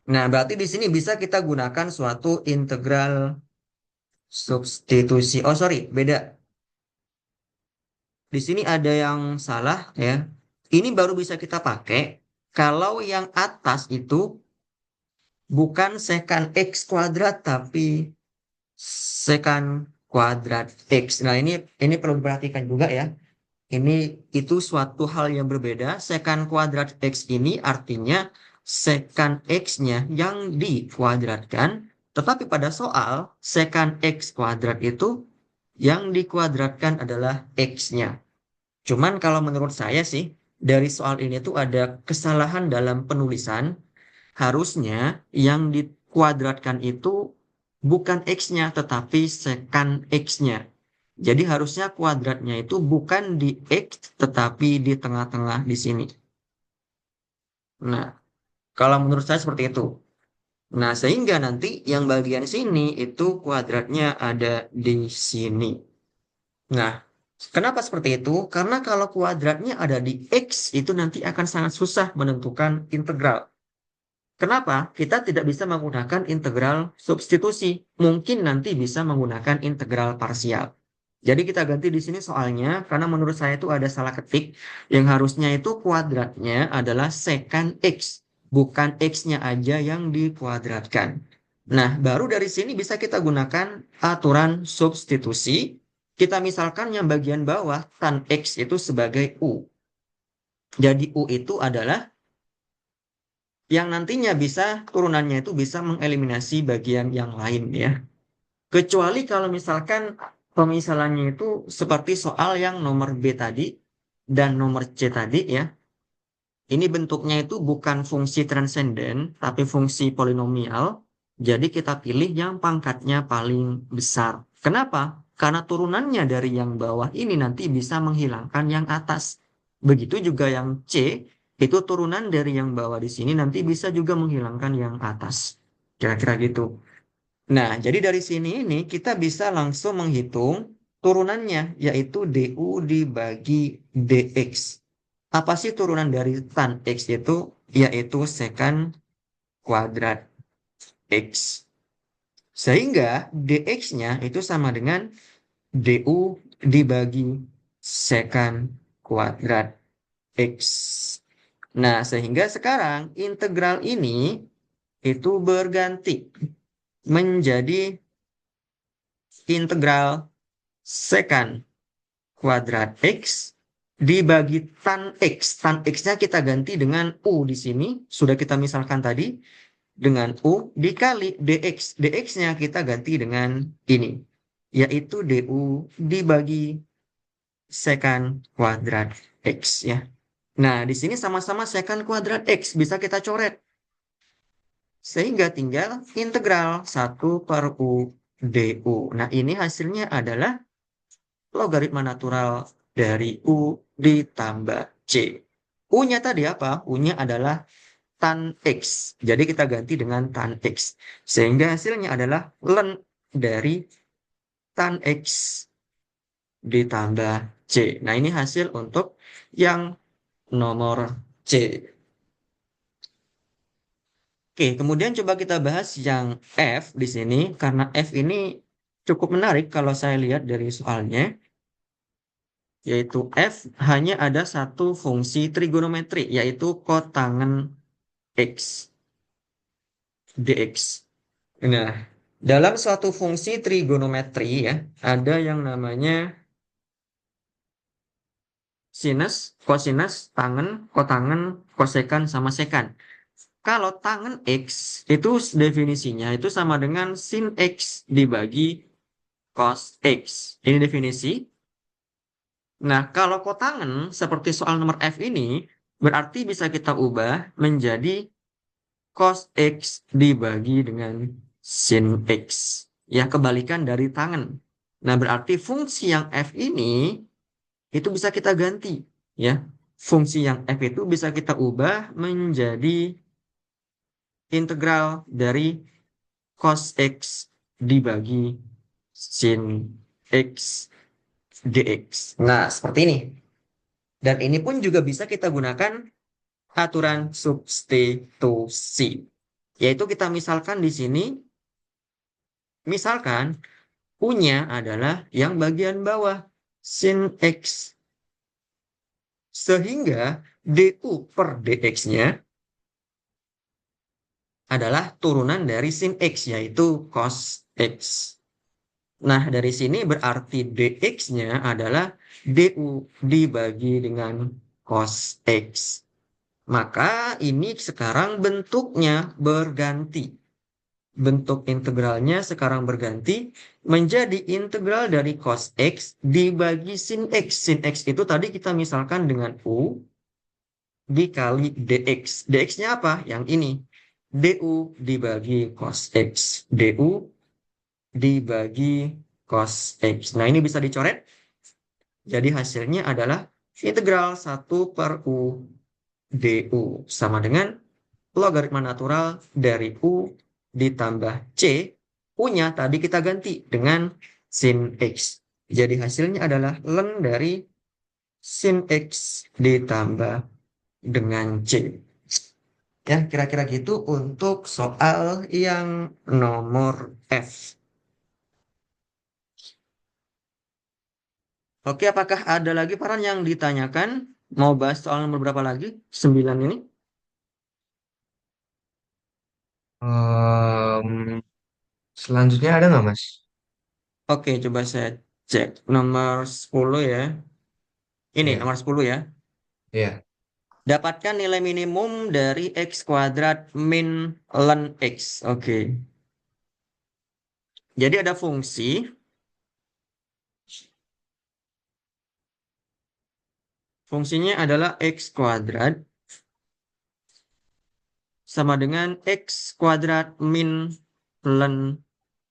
Nah, berarti di sini bisa kita gunakan suatu integral substitusi. Oh, sorry, beda. Di sini ada yang salah, ya. Ini baru bisa kita pakai kalau yang atas itu bukan secant x kuadrat tapi secant kuadrat x. Nah, ini perlu diperhatikan juga, ya. Ini itu suatu hal yang berbeda. Secant kuadrat x ini artinya secant x-nya yang dikuadratkan. Tetapi pada soal secant x kuadrat itu yang dikuadratkan adalah x-nya. Cuman kalau menurut saya sih, dari soal ini tuh ada kesalahan dalam penulisan. Harusnya yang dikuadratkan itu bukan x-nya, tetapi secant x-nya. Jadi harusnya kuadratnya itu bukan di X, tetapi di tengah-tengah di sini. Nah, kalau menurut saya seperti itu. Nah, sehingga nanti yang bagian sini itu kuadratnya ada di sini. Nah, kenapa seperti itu? Karena kalau kuadratnya ada di X, itu nanti akan sangat susah menentukan integral. Kenapa? Kita tidak bisa menggunakan integral substitusi. Mungkin nanti bisa menggunakan integral parsial. Jadi kita ganti di sini soalnya, karena menurut saya itu ada salah ketik. Yang harusnya itu kuadratnya adalah secant X. Bukan X-nya aja yang dikuadratkan. Nah, baru dari sini bisa kita gunakan aturan substitusi. Kita misalkan yang bagian bawah, tan X itu sebagai U. Jadi U itu adalah yang nantinya bisa turunannya itu bisa mengeliminasi bagian yang lain, ya. Kecuali kalau misalkan pemisalannya itu seperti soal yang nomor B tadi dan nomor C tadi, ya. Ini bentuknya itu bukan fungsi transenden tapi fungsi polinomial. Jadi kita pilih yang pangkatnya paling besar. Kenapa? Karena turunannya dari yang bawah ini nanti bisa menghilangkan yang atas. Begitu juga yang C, itu turunan dari yang bawah di sini nanti bisa juga menghilangkan yang atas. Kira-kira gitu. Nah, jadi dari sini ini kita bisa langsung menghitung turunannya, yaitu du dibagi dx. Apa sih turunan dari tan x itu? Yaitu secant kuadrat x. Sehingga dx-nya itu sama dengan du dibagi secant kuadrat x. Nah, sehingga sekarang integral ini itu berganti menjadi integral secant kuadrat x dibagi tan x. Tan x-nya kita ganti dengan u di sini. Sudah kita misalkan tadi dengan u dikali dx. Dx-nya kita ganti dengan ini. Yaitu du dibagi secant kuadrat x ya. Nah, di sini sama-sama secant kuadrat x. Bisa kita coret. Sehingga tinggal integral 1/u du. Nah, ini hasilnya adalah logaritma natural dari U ditambah C. U-nya tadi apa? U-nya adalah tan X. Jadi kita ganti dengan tan X. Sehingga hasilnya adalah ln dari tan X ditambah C. Nah, ini hasil untuk yang nomor C. Oke, kemudian coba kita bahas yang F di sini. Karena F ini cukup menarik kalau saya lihat dari soalnya. Yaitu F hanya ada satu fungsi trigonometri, yaitu kotangen X, dx. Nah, dalam suatu fungsi trigonometri ya, ada yang namanya sinus, kosinus, tangen, kotangen, kosekan, sama sekan. Kalau tangen X, itu definisinya itu sama dengan sin X dibagi cos X. Ini definisi. Nah, kalau kotangen seperti soal nomor F ini, berarti bisa kita ubah menjadi cos X dibagi dengan sin X. Ya, kebalikan dari tangen. Nah, berarti fungsi yang F ini itu bisa kita ganti. Ya, fungsi yang F itu bisa kita ubah menjadi integral dari cos X dibagi sin X dx. Nah, seperti ini. Dan ini pun juga bisa kita gunakan aturan substitusi. Yaitu kita misalkan di sini, misalkan U-nya adalah yang bagian bawah, sin X. Sehingga du per dx-nya adalah turunan dari sin X, yaitu cos X. Nah, dari sini berarti dx-nya adalah du dibagi dengan cos X. Maka ini sekarang bentuknya berganti. Bentuk integralnya sekarang berganti menjadi integral dari cos X dibagi sin X. Sin X itu tadi kita misalkan dengan U dikali dx. Dx-nya apa? Yang ini. Du dibagi cos X. Du dibagi cos X. Nah, ini bisa dicoret. Jadi hasilnya adalah integral 1/u du sama dengan logaritma natural dari U ditambah C. U-nya tadi kita ganti dengan sin X. Jadi hasilnya adalah ln dari sin X ditambah dengan C. Ya, kira-kira gitu untuk soal yang nomor F. Oke, apakah ada lagi Paran yang ditanyakan? Mau bahas soal nomor berapa lagi? 9 ini? Em, Selanjutnya ada nggak, Mas? Oke, coba saya cek. Nomor 10 ya. Ini Iya, nomor 10 ya. iya. Dapatkan nilai minimum dari X kuadrat min ln X. Oke. Jadi ada fungsi. Fungsinya adalah X kuadrat sama dengan X kuadrat min ln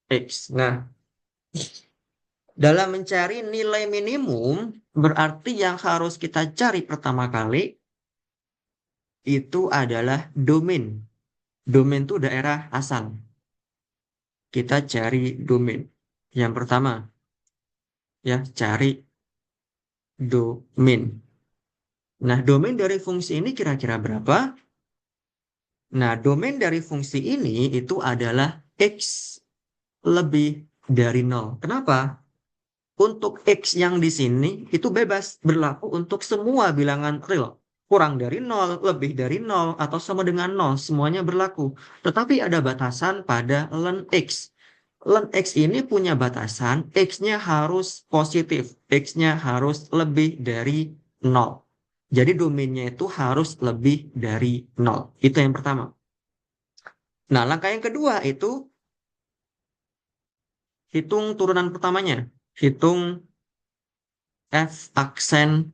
X. Nah, dalam mencari nilai minimum, berarti yang harus kita cari pertama kali itu adalah domain. Domain itu daerah asal. Kita cari domain. Yang pertama. Ya, cari domain. Nah, domain dari fungsi ini kira-kira berapa? Nah, domain dari fungsi ini itu adalah X lebih dari 0. Kenapa? Untuk X yang di sini itu bebas berlaku untuk semua bilangan real. Kurang dari 0, lebih dari 0, atau sama dengan 0. Semuanya berlaku. Tetapi ada batasan pada len X. Len X ini punya batasan, X-nya harus positif. X-nya harus lebih dari 0. Jadi domainnya itu harus lebih dari 0. Itu yang pertama. Nah, langkah yang kedua itu hitung turunan pertamanya. Hitung F aksen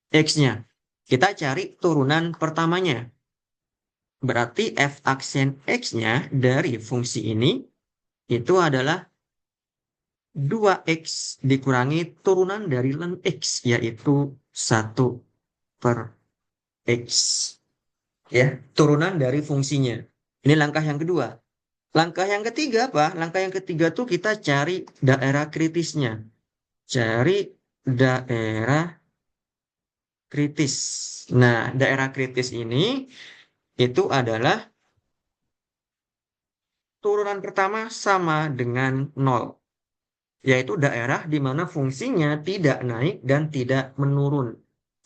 X-nya. Kita cari turunan pertamanya. Berarti F aksen X-nya dari fungsi ini itu adalah 2X dikurangi turunan dari len X, yaitu 1 per X. Ya, turunan dari fungsinya. Ini langkah yang kedua. Langkah yang ketiga apa? Langkah yang ketiga tuh kita cari daerah kritisnya. Cari daerah kritis. Nah, daerah kritis ini itu adalah turunan pertama sama dengan 0, yaitu daerah di mana fungsinya tidak naik dan tidak menurun.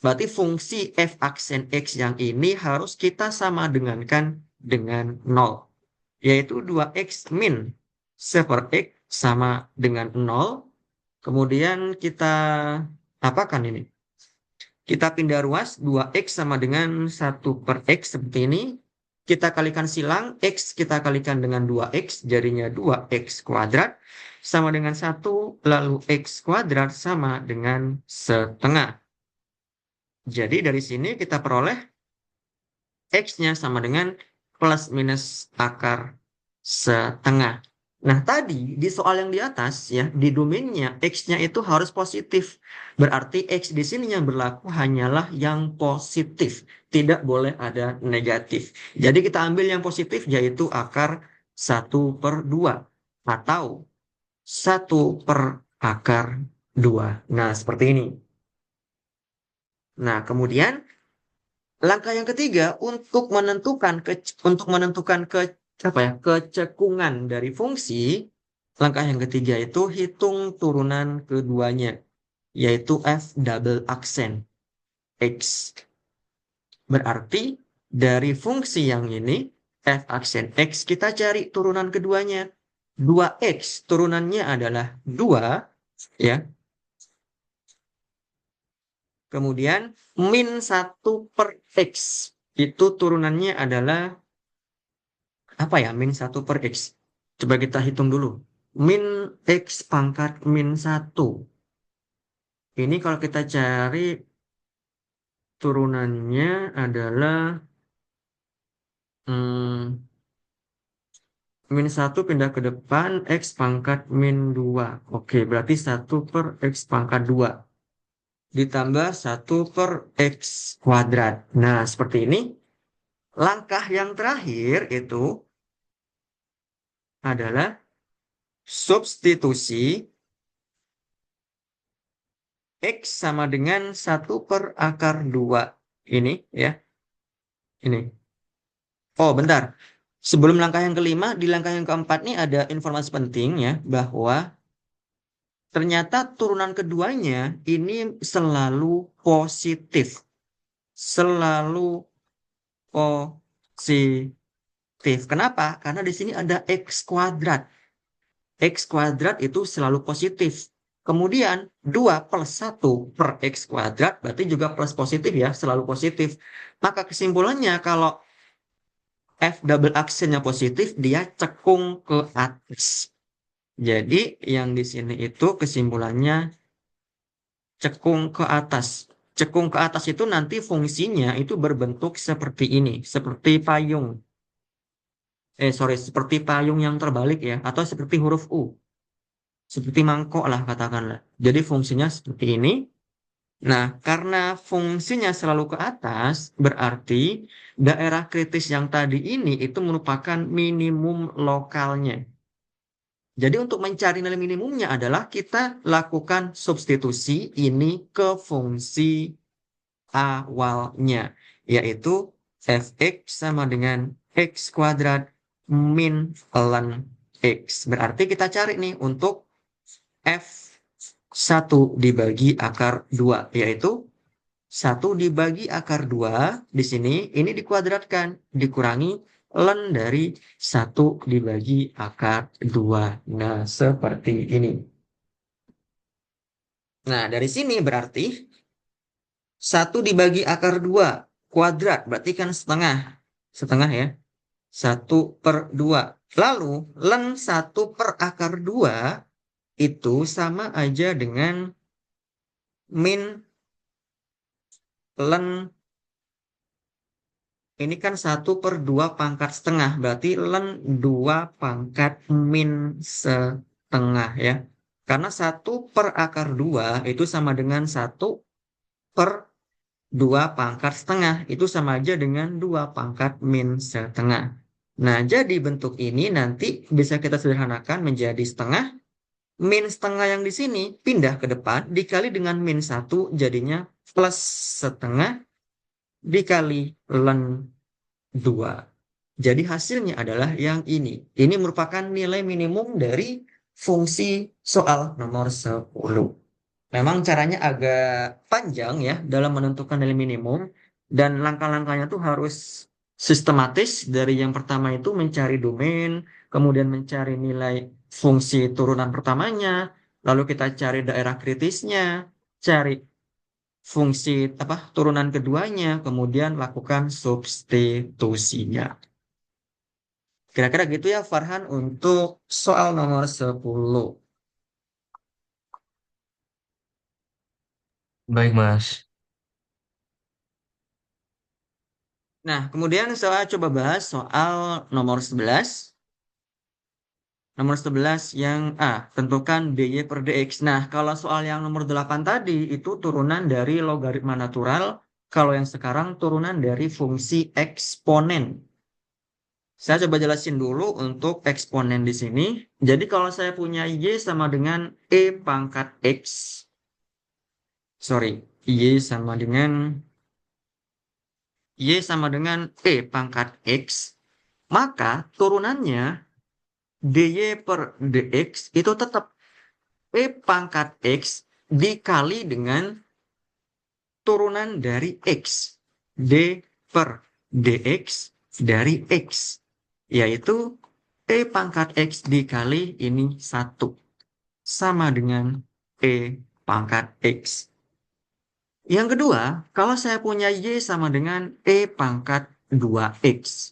Berarti fungsi f aksen x yang ini harus kita sama dengankan dengan 0, yaitu 2x min seper x sama dengan 0. Kemudian kita apakan ini? Kita pindah ruas, 2x sama dengan 1 per x seperti ini. Kita kalikan silang, x kita kalikan dengan 2x, jadinya 2x kuadrat. Sama dengan 1, lalu x kuadrat sama dengan setengah. Jadi dari sini kita peroleh x-nya sama dengan plus minus akar setengah. Nah, tadi di soal yang di atas ya, di domainnya x-nya itu harus positif. Berarti x di sini yang berlaku hanyalah yang positif. Tidak boleh ada negatif. Jadi kita ambil yang positif yaitu akar 1/2 atau 1/akar 2. Nah, seperti ini. Nah, kemudian langkah yang ketiga untuk menentukan apa ya, kecekungan dari fungsi. Langkah yang ketiga itu hitung turunan keduanya, yaitu f double aksen x. Berarti dari fungsi yang ini f aksen x kita cari turunan keduanya. 2x turunannya adalah 2 ya. Kemudian min 1 per x itu turunannya adalah apa ya, min 1 per x. Coba kita hitung dulu. Min x pangkat min 1. Ini kalau kita cari turunannya adalah hmm, min 1 pindah ke depan, x pangkat min 2. Oke, berarti 1 per x pangkat 2. Ditambah 1 per x kuadrat. Nah, seperti ini. Langkah yang terakhir itu adalah substitusi X sama dengan 1/akar 2. Ini ya. Ini. Oh, bentar. Sebelum langkah yang kelima, di langkah yang keempat nih ada informasi penting ya, bahwa ternyata turunan keduanya ini selalu positif. Selalu positif. Kenapa? Karena di sini ada X kuadrat. X kuadrat itu selalu positif. Kemudian 2 plus 1 per X kuadrat berarti juga plus positif ya, selalu positif. Maka kesimpulannya kalau F double aksennya positif, dia cekung ke atas. Jadi yang di sini itu kesimpulannya cekung ke atas. Cekung ke atas itu nanti fungsinya itu berbentuk seperti ini, seperti payung. Sorry, seperti payung yang terbalik ya, atau seperti huruf U. Seperti mangkok lah katakanlah. Jadi fungsinya seperti ini. Nah, karena fungsinya selalu ke atas, berarti daerah kritis yang tadi ini itu merupakan minimum lokalnya. Jadi untuk mencari nilai minimumnya adalah kita lakukan substitusi ini ke fungsi awalnya, yaitu fx sama dengan x kuadrat min ln x. Berarti kita cari nih untuk f1 dibagi akar 2, yaitu 1 dibagi akar 2 di sini, ini dikuadratkan, dikurangi ln dari 1 dibagi akar 2. Nah, seperti ini. Nah, dari sini berarti 1 dibagi akar 2 kuadrat, berarti kan setengah. Setengah ya. 1/2. Lalu, ln 1 per akar 2 itu sama aja dengan min ln, ini kan 1/2 pangkat setengah, berarti ln 2 pangkat min setengah ya. Karena 1 per akar 2 itu sama dengan 1/2 pangkat setengah, itu sama aja dengan 2 pangkat min setengah. Nah, jadi bentuk ini nanti bisa kita sederhanakan menjadi setengah. Min setengah yang di sini pindah ke depan, dikali dengan min 1, jadinya plus setengah dikali ln 2. Jadi hasilnya adalah yang ini. Ini merupakan nilai minimum dari fungsi soal nomor 10. Memang caranya agak panjang ya dalam menentukan nilai minimum, dan langkah-langkahnya tuh harus sistematis. Dari yang pertama itu mencari domain, kemudian mencari nilai fungsi turunan pertamanya, lalu kita cari daerah kritisnya, cari fungsi turunan keduanya, kemudian lakukan substitusinya. Kira-kira gitu ya Farhan untuk soal nomor 10. Baik, Mas. Nah, kemudian saya coba bahas soal nomor 11. Nomor 11 yang A, tentukan dy per dx. Nah, kalau soal yang nomor 8 tadi itu turunan dari logaritma natural. Kalau yang sekarang turunan dari fungsi eksponen. Saya coba jelasin dulu untuk eksponen di sini. Jadi kalau saya punya y sama dengan e pangkat x. Sorry, y sama dengan e pangkat x. Maka turunannya dy per dx itu tetap e pangkat x dikali dengan turunan dari x. D per dx dari x. Yaitu e pangkat x dikali ini 1. Sama dengan e pangkat x. Yang kedua, kalau saya punya y sama dengan e pangkat 2x.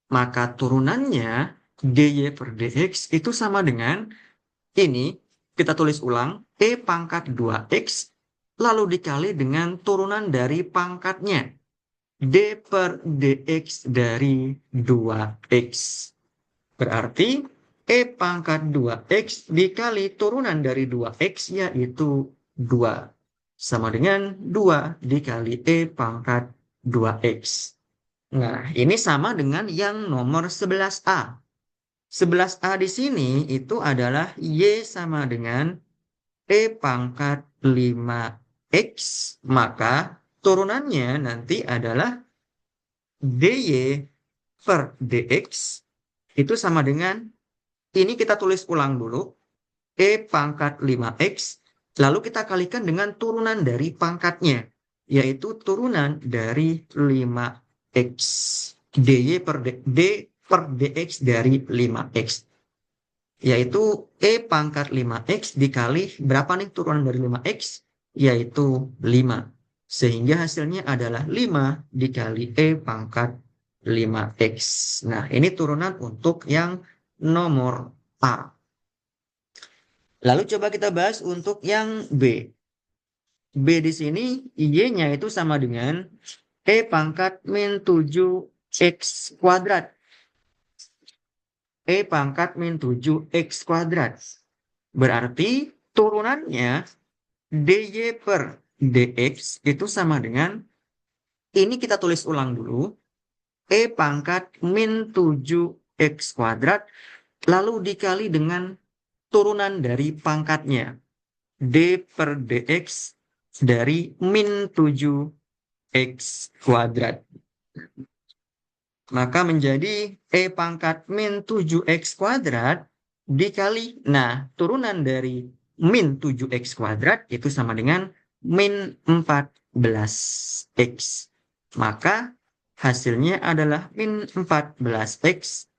Maka turunannya dy per dx itu sama dengan ini, kita tulis ulang, e pangkat 2x, lalu dikali dengan turunan dari pangkatnya, d per dx dari 2x. Berarti e pangkat 2x dikali turunan dari 2x yaitu 2. Sama dengan 2 dikali e pangkat 2x. Nah, ini sama dengan yang nomor 11A. 11A di sini itu adalah y sama dengan e pangkat 5x. Maka turunannya nanti adalah dy per dx itu sama dengan, ini kita tulis ulang dulu, e pangkat 5x, lalu kita kalikan dengan turunan dari pangkatnya, yaitu turunan dari 5x. dy per dx dari 5x. Yaitu e pangkat 5x dikali berapa nih turunan dari 5x? Yaitu 5. Sehingga hasilnya adalah 5 dikali e pangkat 5x. Nah, ini turunan untuk yang nomor A. Lalu coba kita bahas untuk yang B. B di sini Y-nya itu sama dengan E pangkat min 7X kuadrat. E pangkat min 7X kuadrat. Berarti turunannya dy per dx itu sama dengan, ini kita tulis ulang dulu, E pangkat min 7X kuadrat, lalu dikali dengan turunan dari pangkatnya. D per dx dari min 7x kuadrat. Maka menjadi E pangkat min 7x kuadrat dikali, nah turunan dari min 7x kuadrat itu sama dengan min 14x. Maka hasilnya adalah min 14x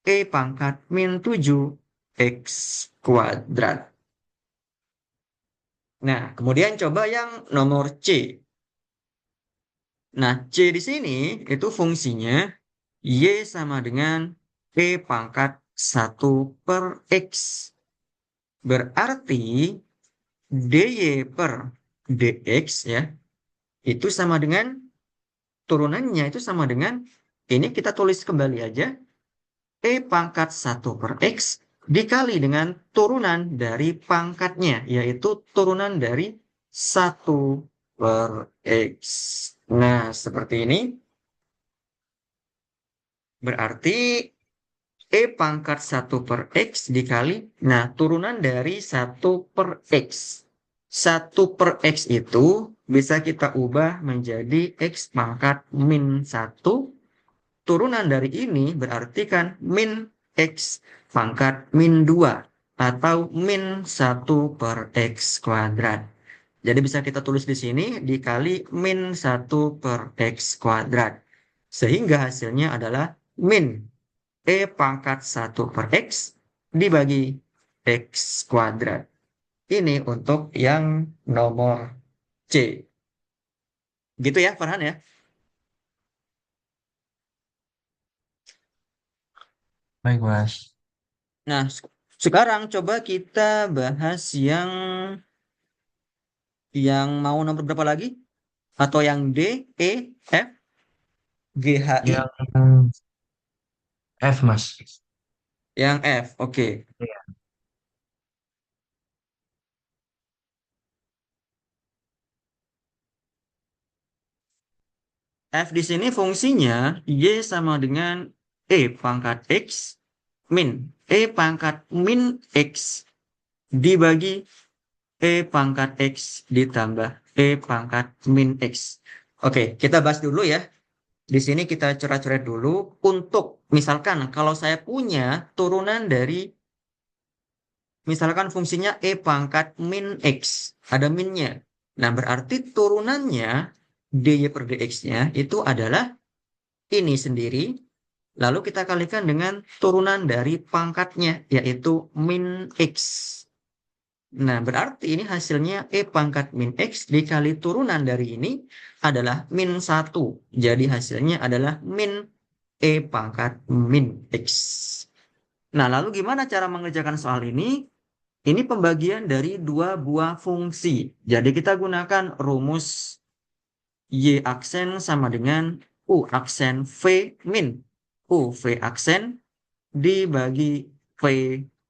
E pangkat min 7x kuadrat. Nah, kemudian coba yang nomor C. Nah, C di sini itu fungsinya Y sama dengan E pangkat 1 per X. Berarti DY per DX ya, itu sama dengan turunannya itu sama dengan, ini kita tulis kembali aja, E pangkat 1 per X dikali dengan turunan dari pangkatnya, yaitu turunan dari 1 per X. Nah, seperti ini. Berarti E pangkat 1 per X dikali, nah turunan dari 1 per X. 1 per X itu bisa kita ubah menjadi X pangkat min 1. Turunan dari ini berarti kan min X pangkat min 2 atau min 1 per X kuadrat. Jadi bisa kita tulis di sini dikali min 1 per X kuadrat. Sehingga hasilnya adalah min E pangkat 1 per X dibagi X kuadrat. Ini untuk yang nomor C. Gitu ya, Farhan ya. Baik, Mas. Nah, sekarang coba kita bahas yang mau nomor berapa lagi? Atau yang D, E, F, G, H, I? Yang F, Mas. Yang F, oke. Iya. F di sini fungsinya Y sama dengan E pangkat X min E pangkat min X dibagi E pangkat X ditambah E pangkat min X. Oke, kita bahas dulu ya. Di sini kita coret-coret dulu untuk misalkan kalau saya punya turunan dari misalkan fungsinya E pangkat min X, ada minnya. Nah, berarti turunannya dy per dx-nya itu adalah ini sendiri, lalu kita kalikan dengan turunan dari pangkatnya, yaitu min X. Nah, berarti ini hasilnya E pangkat min X dikali turunan dari ini adalah min 1. Jadi hasilnya adalah min E pangkat min X. Nah, lalu gimana cara mengerjakan soal ini? Ini pembagian dari dua buah fungsi. Jadi kita gunakan rumus Y aksen sama dengan U aksen V min. U V aksen dibagi V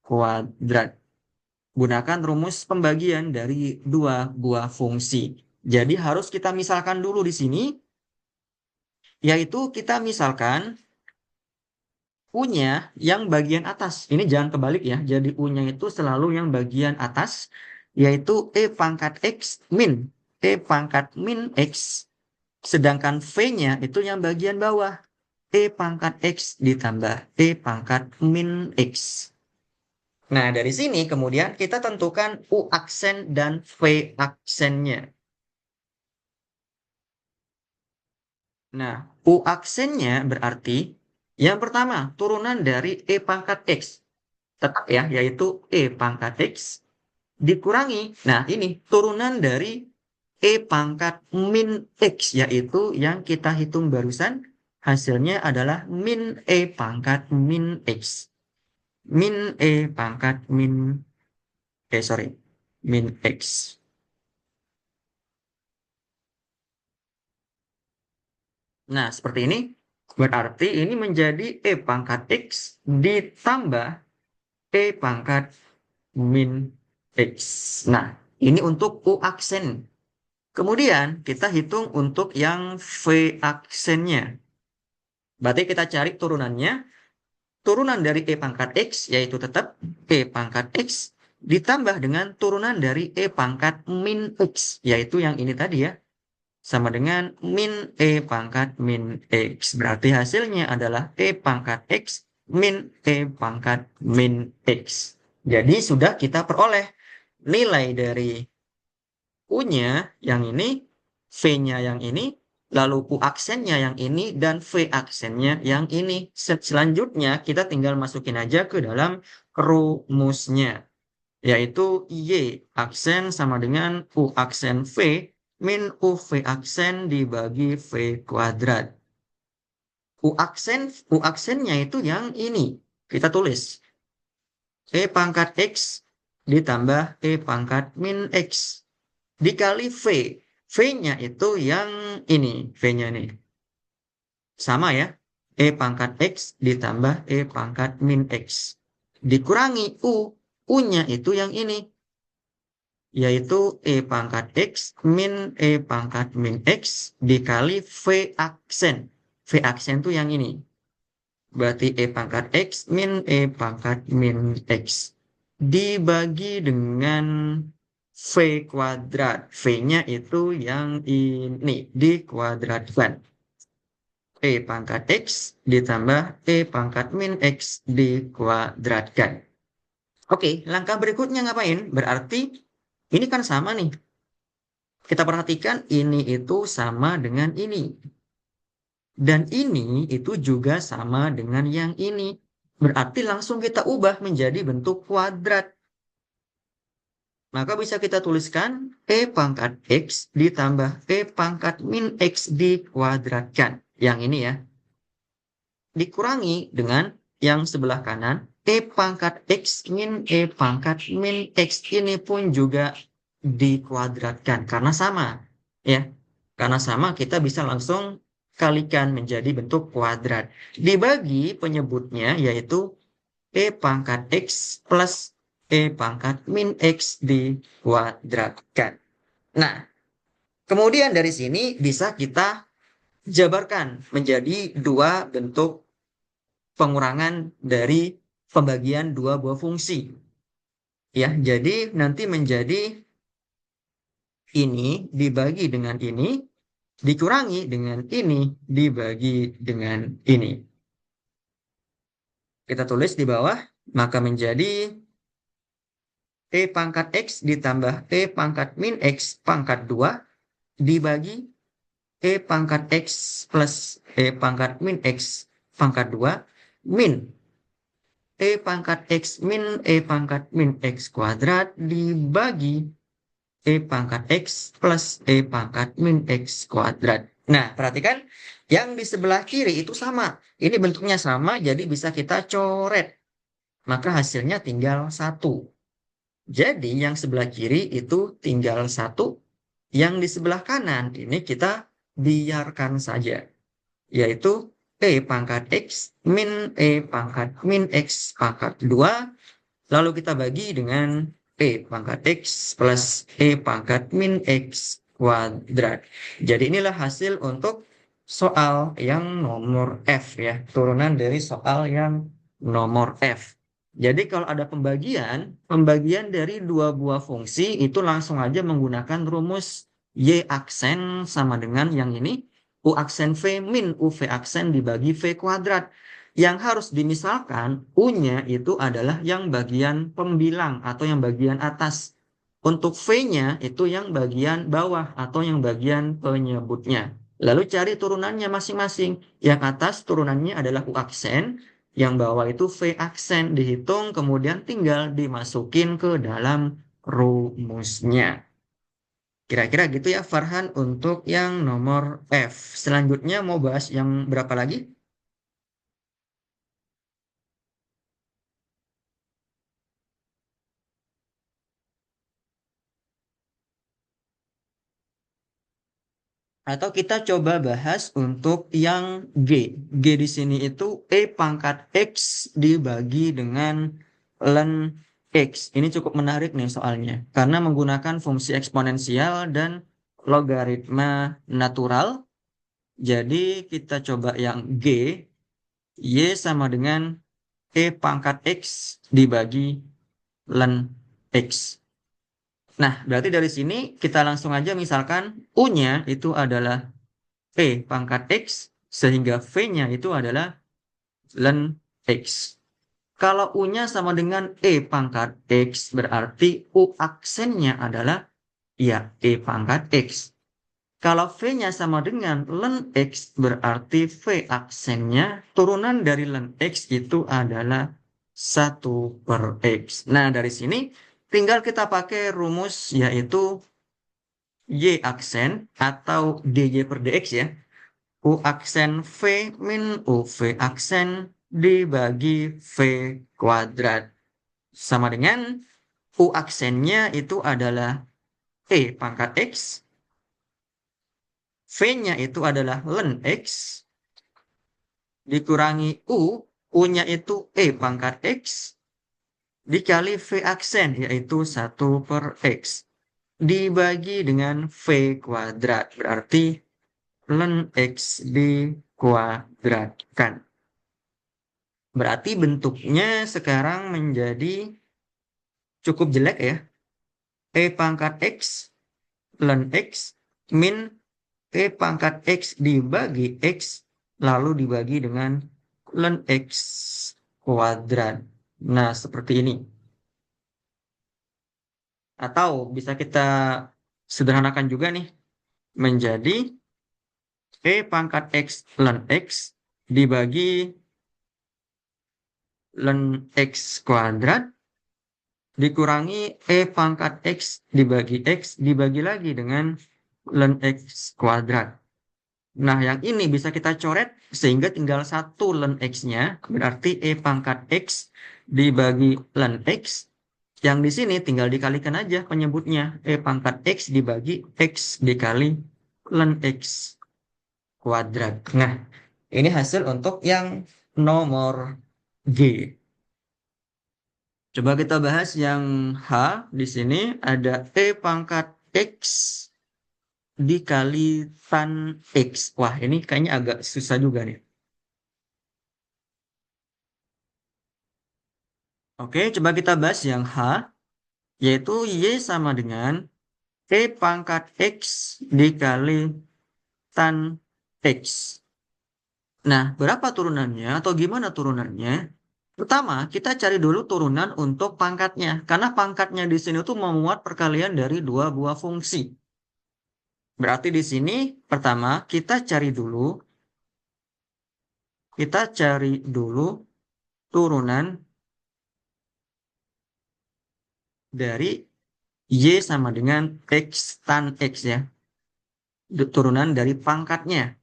kuadrat. Gunakan rumus pembagian dari dua buah fungsi. Jadi harus kita misalkan dulu di sini, yaitu kita misalkan U-nya yang bagian atas. Ini jangan kebalik ya. Jadi U-nya itu selalu yang bagian atas, yaitu E pangkat X min. E pangkat min X. Sedangkan V-nya itu yang bagian bawah. E pangkat X ditambah E pangkat min X. Nah, dari sini kemudian kita tentukan U aksen dan V aksennya. Nah, U aksennya berarti yang pertama turunan dari E pangkat X. Tetap ya, yaitu E pangkat X dikurangi. Nah, ini turunan dari E pangkat min X, yaitu yang kita hitung barusan. Hasilnya adalah min E pangkat min X. Min E pangkat min, min X. Nah, seperti ini. Berarti ini menjadi E pangkat X ditambah E pangkat min X. Nah, ini untuk U aksen. Kemudian kita hitung untuk yang V aksennya. Berarti kita cari turunannya. turunan dari E pangkat X, yaitu tetap E pangkat X, ditambah dengan turunan dari E pangkat min X, yaitu yang ini tadi ya, sama dengan min E pangkat min X. Berarti hasilnya adalah E pangkat X min E pangkat min X. Jadi sudah kita peroleh nilai dari U-nya yang ini, V-nya yang ini, lalu U aksennya yang ini, dan V aksennya yang ini. Selanjutnya kita tinggal masukin aja ke dalam rumusnya, yaitu Y aksen sama dengan U aksen V min UV aksen dibagi V kuadrat. U aksennya itu yang ini. Kita tulis E pangkat X ditambah E pangkat min X dikali V. V-nya itu yang ini. V-nya nih. Sama ya. E pangkat X ditambah E pangkat min X. Dikurangi U. U-nya itu yang ini. Yaitu E pangkat X min E pangkat min X dikali V aksen. V aksen itu yang ini. Berarti E pangkat X min E pangkat min X. Dibagi dengan V kuadrat. V-nya itu yang ini. Dikuadratkan. E pangkat X ditambah E pangkat min X dikuadratkan. Oke, langkah berikutnya ngapain? Berarti ini kan sama nih. Kita perhatikan ini itu sama dengan ini. Dan ini itu juga sama dengan yang ini. Berarti langsung kita ubah menjadi bentuk kuadrat. Maka bisa kita tuliskan E pangkat X ditambah E pangkat min X dikuadratkan. Yang ini ya. Dikurangi dengan yang sebelah kanan. E pangkat X min E pangkat min X ini pun juga dikuadratkan. Karena sama. Ya. Karena sama kita bisa langsung kalikan menjadi bentuk kuadrat. Dibagi penyebutnya yaitu E pangkat X plus E pangkat min X dikuadratkan. Nah, kemudian dari sini bisa kita jabarkan menjadi dua bentuk pengurangan dari pembagian dua buah fungsi. Ya, jadi nanti menjadi ini dibagi dengan ini, dikurangi dengan ini, dibagi dengan ini. Kita tulis di bawah, maka menjadi E pangkat X ditambah E pangkat min X pangkat 2 dibagi E pangkat X plus E pangkat min X pangkat 2 min E pangkat X min E pangkat min X kuadrat dibagi E pangkat X plus E pangkat min X kuadrat. Nah, perhatikan yang di sebelah kiri itu sama. Ini bentuknya sama, jadi bisa kita coret. Maka hasilnya tinggal 1. Jadi yang sebelah kiri itu tinggal 1. Yang di sebelah kanan ini kita biarkan saja. Yaitu E pangkat X min E pangkat min X pangkat 2. Lalu kita bagi dengan E pangkat X plus E pangkat min X kuadrat. Jadi inilah hasil untuk soal yang nomor F ya. Turunan dari soal yang nomor F. Jadi kalau ada pembagian dari dua buah fungsi itu langsung aja menggunakan rumus Y aksen sama dengan yang ini. U aksen V min UV aksen dibagi V kuadrat. Yang harus dimisalkan, U-nya itu adalah yang bagian pembilang atau yang bagian atas. Untuk V-nya itu yang bagian bawah atau yang bagian penyebutnya. Lalu cari turunannya masing-masing. Yang atas turunannya adalah U aksen, yang bawah itu V aksen. Dihitung kemudian tinggal dimasukin ke dalam rumusnya. Kira-kira gitu ya Farhan untuk yang nomor F. Selanjutnya mau bahas yang berapa lagi? Atau kita coba bahas untuk yang G. G di sini itu E pangkat X dibagi dengan ln X. Ini cukup menarik nih soalnya. Karena menggunakan fungsi eksponensial dan logaritma natural. Jadi kita coba yang G. Y sama dengan E pangkat X dibagi ln X. Nah, berarti dari sini kita langsung aja misalkan U-nya itu adalah E pangkat X, sehingga V-nya itu adalah ln X. Kalau U-nya sama dengan E pangkat X, berarti U aksennya adalah ya E pangkat X. Kalau V-nya sama dengan ln X, berarti V aksennya turunan dari ln X itu adalah 1/X. Nah, dari sini tinggal kita pakai rumus yaitu Y aksen atau DJ per DX ya. U aksen V min UV aksen dibagi V kuadrat. Sama dengan U aksennya itu adalah E pangkat X. V-nya itu adalah ln X. Dikurangi U. U-nya itu E pangkat X. Dikali V aksen yaitu 1/X. Dibagi dengan V kuadrat. Berarti ln X dikuadratkan. Berarti bentuknya sekarang menjadi cukup jelek ya. E pangkat X ln X min E pangkat X dibagi X lalu dibagi dengan ln X kuadrat. Nah, seperti ini. Atau bisa kita sederhanakan juga nih menjadi E pangkat X ln X dibagi ln X kuadrat dikurangi E pangkat X dibagi lagi dengan ln X kuadrat. Nah, yang ini bisa kita coret sehingga tinggal satu ln X-nya, berarti E pangkat X dibagi ln X. Yang di sini tinggal dikalikan aja penyebutnya. E pangkat X dibagi X dikali ln X kuadrat. Nah, ini hasil untuk yang nomor G. Coba kita bahas yang H. Di sini ada E pangkat X dikali tan X. Wah, ini kayaknya agak susah juga nih. Oke, coba kita bahas yang H, yaitu Y sama dengan E pangkat X dikali tan X. Nah, berapa turunannya atau gimana turunannya? Pertama, kita cari dulu turunan untuk pangkatnya. Karena pangkatnya di sini tuh memuat perkalian dari dua buah fungsi. Berarti di sini pertama kita cari dulu turunan dari Y sama dengan X tan X ya. Turunan dari pangkatnya.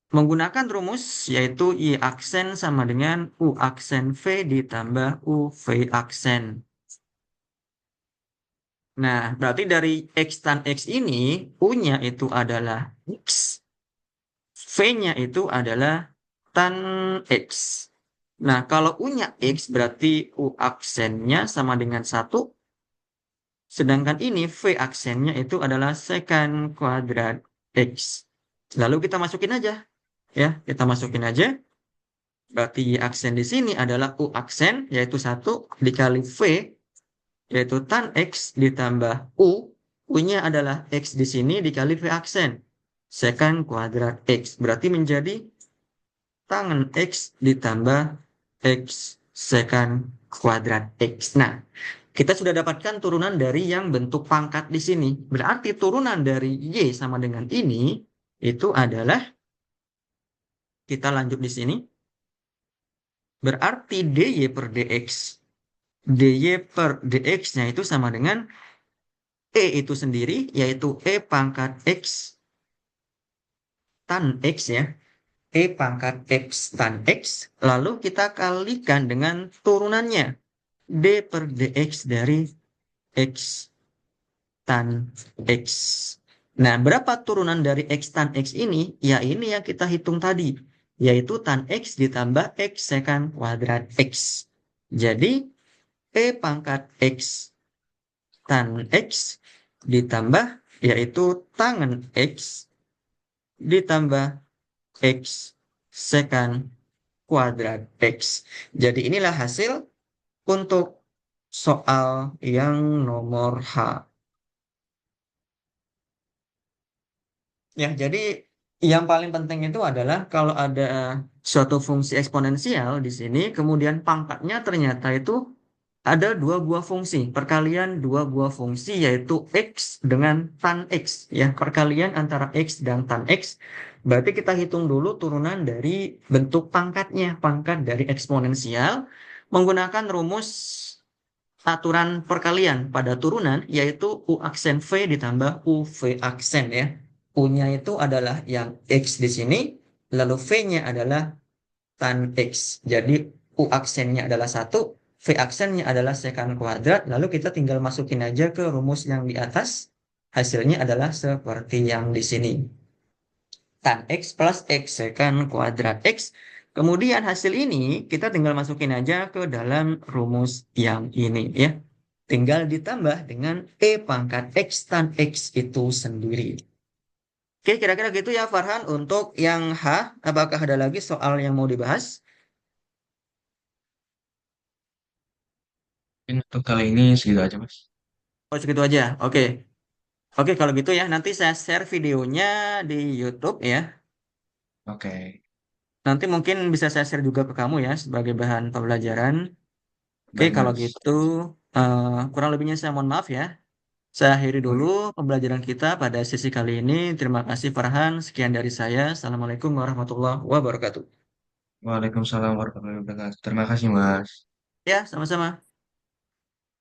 Menggunakan rumus yaitu Y aksen sama dengan U aksen V ditambah U V aksen. Nah, berarti dari X tan X ini, U-nya itu adalah X. V-nya itu adalah tan X. Nah, kalau U-nya X berarti U aksennya sama dengan 1. Sedangkan ini V aksennya itu adalah secant kuadrat X. Lalu kita masukin aja. Ya, kita masukin aja. Berarti Y aksen di sini adalah U aksen, yaitu 1 dikali V, yaitu tan X ditambah U. U-nya adalah X di sini dikali V aksen. Secant kuadrat X. Berarti menjadi tangen X ditambah X secant kuadrat X. Nah, kita sudah dapatkan turunan dari yang bentuk pangkat di sini. Berarti turunan dari Y sama dengan ini, itu adalah, kita lanjut di sini, berarti DY per DX. DY per DX-nya itu sama dengan E itu sendiri, yaitu E pangkat X tan X ya. E pangkat X tan X, lalu kita kalikan dengan turunannya. D per dx dari X tan X. Nah, berapa turunan dari X tan X ini? Ya, ini yang kita hitung tadi, yaitu tan X ditambah X secant kuadrat X. Jadi, E pangkat X tan X ditambah, yaitu tangen X ditambah X secant kuadrat X. Jadi inilah hasil untuk soal yang nomor H. Ya, jadi yang paling penting itu adalah kalau ada suatu fungsi eksponensial di sini, kemudian pangkatnya ternyata itu ada dua buah fungsi, perkalian dua buah fungsi yaitu X dengan tan X. Ya, perkalian antara X dan tan X. Berarti kita hitung dulu turunan dari bentuk pangkatnya, pangkat dari eksponensial menggunakan rumus aturan perkalian pada turunan yaitu U aksen V ditambah UV aksen ya. U-nya itu adalah yang X di sini, lalu V-nya adalah tan X. Jadi U aksennya adalah satu, V aksennya adalah sekant kuadrat, lalu kita tinggal masukin aja ke rumus yang di atas, hasilnya adalah seperti yang di sini. Tan X plus X sekant kuadrat X. Kemudian hasil ini kita tinggal masukin aja ke dalam rumus yang ini ya. Tinggal ditambah dengan E pangkat X tan X itu sendiri. Oke, kira-kira gitu ya Farhan untuk yang H. Apakah ada lagi soal yang mau dibahas? Mungkin untuk kali ini segitu aja, Mas. Oh, segitu aja. Oke. Oke, kalau gitu ya, nanti saya share videonya di YouTube ya. Oke, Nanti mungkin bisa saya share juga ke kamu ya sebagai bahan pembelajaran. Oke, baik, kalau Mas. gitu kurang lebihnya saya mohon maaf ya. Saya akhiri dulu Oke. pembelajaran kita pada sesi kali ini. Terima kasih Farhan. Sekian dari saya. Assalamualaikum warahmatullahi wabarakatuh. Waalaikumsalam warahmatullahi wabarakatuh. Terima kasih, Mas. Ya, sama-sama.